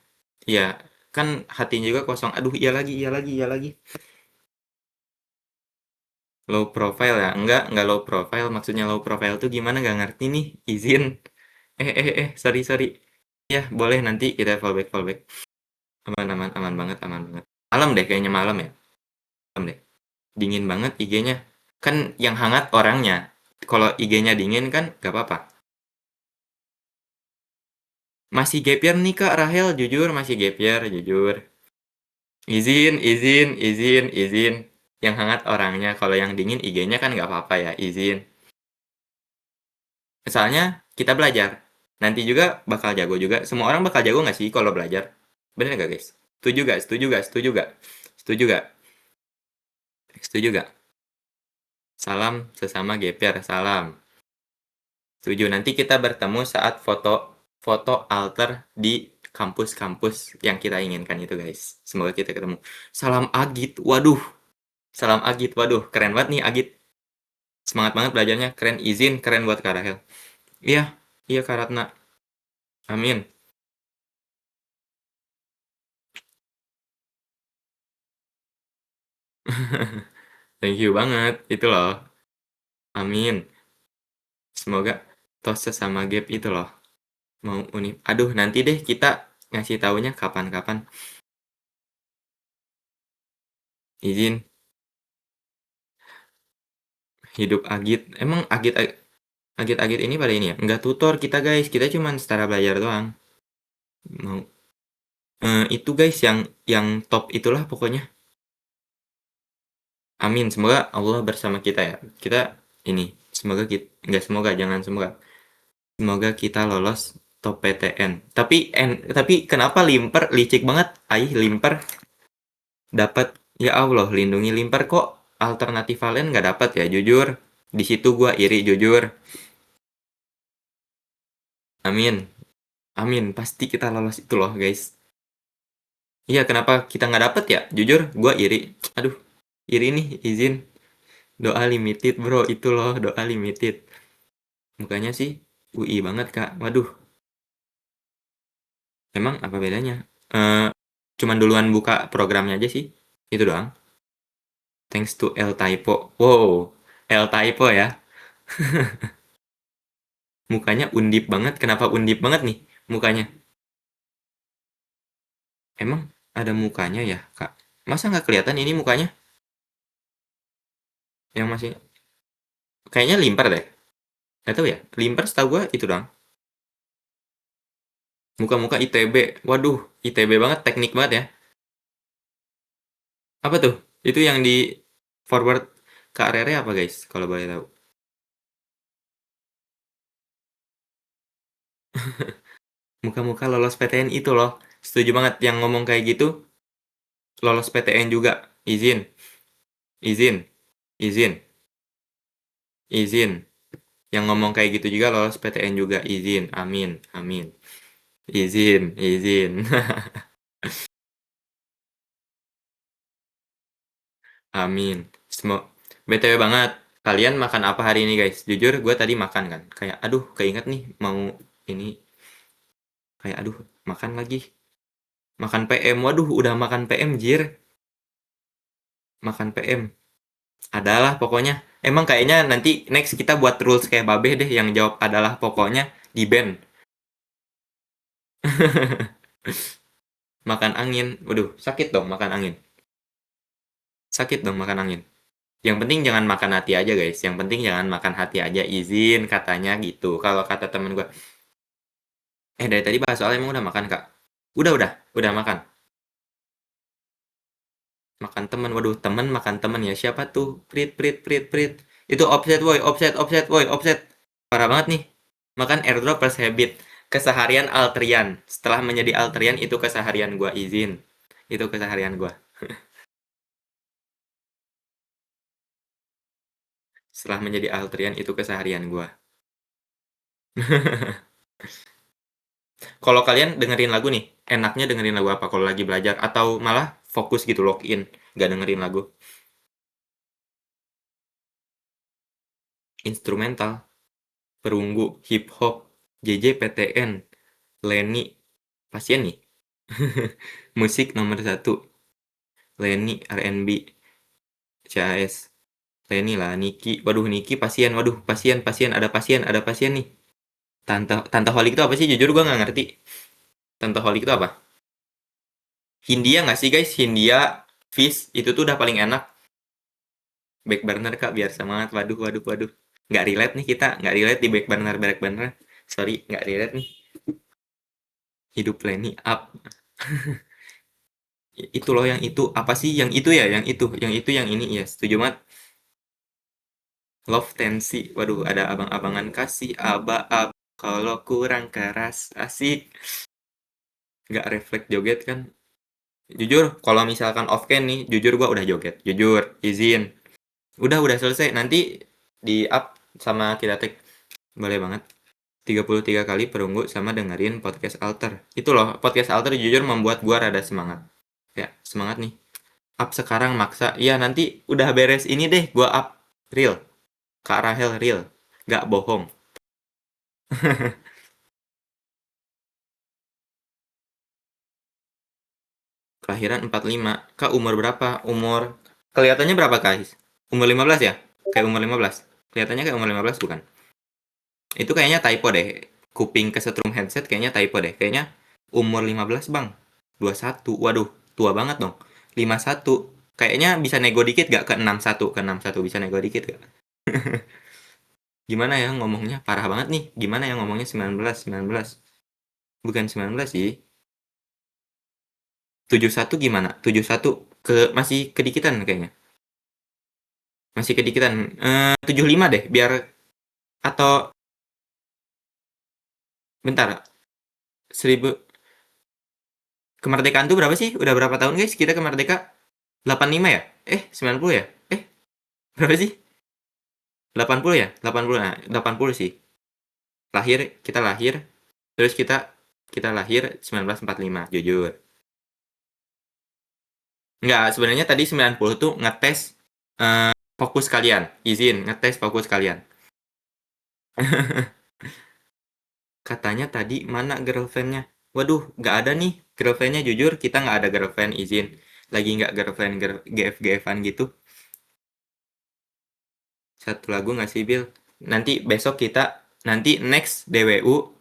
Iya, kan hatinya juga kosong. Aduh, iya lagi, iya lagi, iya lagi. Low profile ya? Enggak low profile. Maksudnya low profile tuh gimana? Nggak ngerti nih. Izin. Sorry, sorry. Ya, boleh nanti kita fallback, fallback. Aman, aman, aman banget, aman banget. Malam deh, kayaknya malam ya. Malam deh. Dingin banget IG-nya. Kan yang hangat orangnya. Kalau IG-nya dingin kan gak apa-apa. Masih gap year nih Kak Rahel, jujur masih gap year, jujur. Izin, izin, izin, izin. Yang hangat orangnya, kalau yang dingin IG-nya kan gak apa-apa ya, izin. Soalnya kita belajar. Nanti juga bakal jago juga. Semua orang bakal jago gak sih kalau belajar? Bener gak guys? Setuju gak? Setuju gak? Setuju gak? Setuju gak? Setuju gak? Salam sesama gap year, salam. Setuju. Nanti kita bertemu saat foto alter di kampus-kampus yang kita inginkan itu guys. Semoga kita ketemu. Salam Agit. Waduh. Salam Agit. Waduh, keren banget nih Agit. Semangat banget belajarnya. Keren, izin keren buat Kak Rahel. Iya, iya Kak Ratna. Amin. Thank you banget. Itu loh. Amin. Semoga tos sesama gap itu loh. Mau unik. Aduh, nanti deh kita ngasih taunya kapan-kapan. Izin hidup Agit. Emang Agit-agit ini pada ini ya? Nggak tutor kita guys, kita cuman setara belajar doang. Mau itu guys yang top itulah pokoknya. Amin, semoga Allah bersama kita ya. Kita ini semoga kita nggak semoga jangan semoga. Semoga kita lolos top PTN. Tapi kenapa limper licik banget? Aih limper. Dapat. Ya Allah, lindungi Limper kok alternatif Valen nggak dapat ya, jujur. Di situ gua iri jujur. Amin. Amin, pasti kita lolos itu loh, guys. Iya, kenapa kita nggak dapet ya? Jujur, gua iri. Aduh, iri nih, izin. Doa limited, bro. Itu loh, doa limited. Mukanya sih UI banget, Kak. Waduh, emang apa bedanya? Eh, cuman duluan buka programnya aja sih. Itu doang. Thanks to El Typo. Wow, El Typo ya. Mukanya undip banget. Kenapa undip banget nih mukanya? Emang ada mukanya ya, Kak? Masa nggak kelihatan ini mukanya? Yang masih... Kayaknya limper deh. Nggak tahu ya. Limper setahu gue itu doang. Muka-muka ITB. Waduh, ITB banget. Teknik banget ya. Apa tuh? Itu yang di forward Kak Rere apa, guys? Kalau boleh tahu. Muka-muka lolos PTN itu loh. Setuju banget yang ngomong kayak gitu. Lolos PTN juga. Izin. Izin. Izin. Izin. Yang ngomong kayak gitu juga lolos PTN juga. Izin. Amin. Amin. Izin. Izin. Amin. Semua. BTW banget. Kalian makan apa hari ini, guys? Jujur, gue tadi makan kan. Kayak, aduh, keinget nih mau ini. Kayak, aduh, makan lagi. Makan PM. Waduh, udah makan PM, jir. Makan PM. Adalah pokoknya. Emang kayaknya nanti next kita buat rules kayak Babe deh yang jawab adalah pokoknya di band. Makan angin. Waduh, sakit dong makan angin. Sakit dong makan angin. Yang penting jangan makan hati aja, guys. Yang penting jangan makan hati aja. Izin katanya gitu. Kalau kata temen gue. Dari tadi bahas soal emang udah makan, Kak? Udah makan. Makan temen. Waduh, temen makan temen ya. Siapa tuh? Prit, prit, prit, prit. Itu offset, woi. Offset, offset, woi. Offset. Parah banget nih. Makan airdrop plus habit. Keseharian Altrian. Setelah menjadi Altrian, itu keseharian gua. Izin. Itu keseharian gua. Setelah menjadi Altrian, itu keseharian gua. Kalau kalian dengerin lagu nih, enaknya dengerin lagu apa kalau lagi belajar? Atau malah fokus gitu, login, nggak dengerin lagu? Instrumental, perunggu, hip hop, JJPTN, Lenny, pasien nih. Musik nomor satu, Lenny, R&B, CAS, Lenny lah, Niki. Waduh, Niki pasien. Waduh, pasien, pasien, ada pasien nih. Tante, Tante Holik itu apa sih? Jujur gue nggak ngerti. Tante Holik itu apa? Hindia nggak sih, guys? Hindia, Fish, itu tuh udah paling enak. Back burner, Kak, biar semangat. Waduh, waduh, waduh. Nggak relate nih kita. Nggak relate di back burner. Sorry, nggak relate nih. Hidup Lenny up. Itu loh yang itu. Apa sih yang itu ya? Yang itu. Yang itu yang ini ya. Setuju banget. Love tensi. Waduh, ada abang-abangan kasih. Aba-ab. Kalau kurang keras. Asik. Nggak refleks joget kan. Jujur, kalau misalkan off cam nih, jujur gua udah joget. Jujur, izin. Udah selesai. Nanti di up sama kita tag. Boleh banget. 33 kali perunggu sama dengerin podcast Alter. Itu loh, podcast Alter jujur membuat gua rada semangat. Ya, semangat nih. Up sekarang maksa. Iya, nanti udah beres ini deh gua up. Real. Kak Rahel real. Gak bohong. Kelahiran 45. Kak umur berapa? Umur... Kelihatannya berapa, guys? Umur 15 ya? Kayak umur 15. Kelihatannya kayak umur 15 bukan? Itu kayaknya typo deh. Kuping kesetrum headset kayaknya typo deh. Kayaknya umur 15, Bang. 21. Waduh, tua banget dong. 51. Kayaknya bisa nego dikit gak ke 61? Ke 61 bisa nego dikit gak? Gimana ya ngomongnya? Parah banget nih. Gimana ya ngomongnya 19, 19. Bukan 19 sih. 71 gimana? 71 ke masih kedikitan kayaknya. Masih kedikitan. 75 deh biar atau bentar. 1000 kemerdekaan tuh berapa sih? Udah berapa tahun, guys? Kita ke merdeka? 85 ya? 90 ya? Berapa sih? 80 ya? 80, nah, 80 sih. Kita lahir, terus kita lahir 1945, jujur. Enggak, sebenarnya tadi 90 tuh ngetes fokus kalian. Izin, ngetes fokus kalian. Katanya tadi mana girlfriend-nya? Waduh, nggak ada nih girlfriend-nya, jujur kita nggak ada girlfriend, izin. Lagi nggak girlfriend GF-GF-an gitu. Satu lagu nggak sih, Bill? Nanti next DWU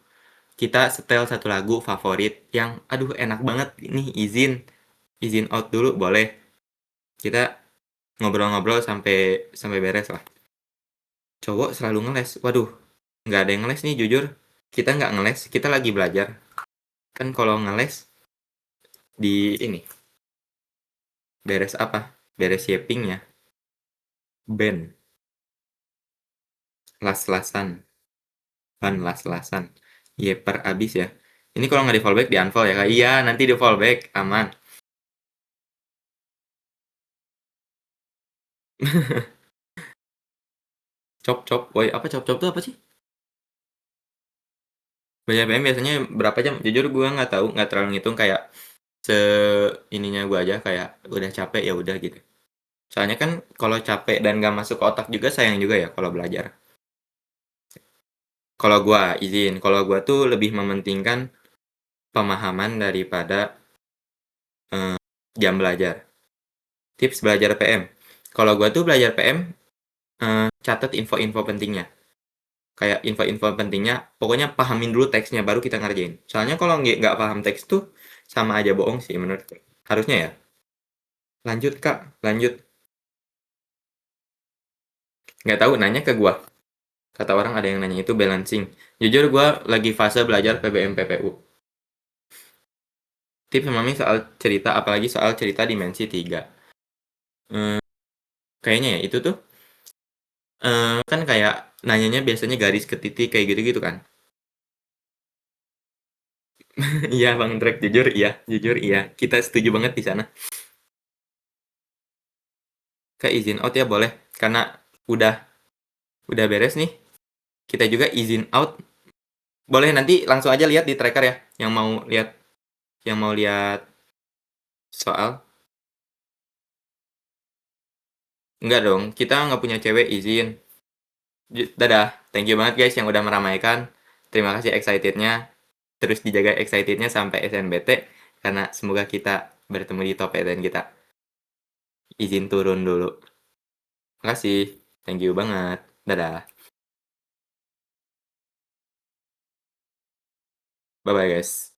kita setel satu lagu favorit yang aduh enak banget nih, izin out dulu boleh. Kita ngobrol-ngobrol sampai sampai beres lah. Cowok selalu ngeles. Waduh, nggak ada yang ngeles nih, jujur. Kita nggak ngeles, kita lagi belajar. Kan kalau ngeles di ini, beres apa? Beres shapingnya. Band. Las-lasan. Ban las-lasan. Yeper abis ya. Ini kalau nggak di fallback, di unfollow ya, Kak? Iya, nanti di fallback. Aman. Cop-cop. Woi, apa cop-cop tuh apa sih? Banyak BM biasanya berapa jam? Jujur gue nggak tahu, nggak terlalu ngitung, kayak se ininya gue aja, kayak udah capek ya udah gitu. Soalnya kan kalau capek dan gak masuk ke otak juga sayang juga ya kalau belajar. Kalau gua tuh lebih mementingkan pemahaman daripada jam belajar. Tips belajar PM. Kalau gua tuh belajar PM, catat info-info pentingnya. Kayak info-info pentingnya, pokoknya pahamin dulu teksnya baru kita ngerjain. Soalnya kalau nggak paham teks tuh sama aja bohong sih menurut. Harusnya ya. Lanjut Kak, lanjut. Nggak tahu, nanya ke gua. Kata orang ada yang nanya itu balancing. Jujur gua lagi fase belajar PBM PPU. Tips memahami soal cerita, apalagi soal cerita dimensi 3. Kayaknya ya itu tuh kan kayak nanyanya biasanya garis ke titik kayak gitu-gitu kan. Iya Bang Drek, jujur iya. Kita setuju banget di sana. Kayak izin out ya boleh, karena udah udah beres nih. Kita juga izin out. Boleh nanti langsung aja lihat di tracker ya, yang mau lihat soal. Enggak dong, kita nggak punya cewek, izin. Dadah, thank you banget guys yang udah meramaikan. Terima kasih excitednya. Terus dijaga excitednya sampai SNBT, karena semoga kita bertemu di top dan kita. Izin turun dulu. Makasih. Thank you banget. Dadah. Bye-bye guys.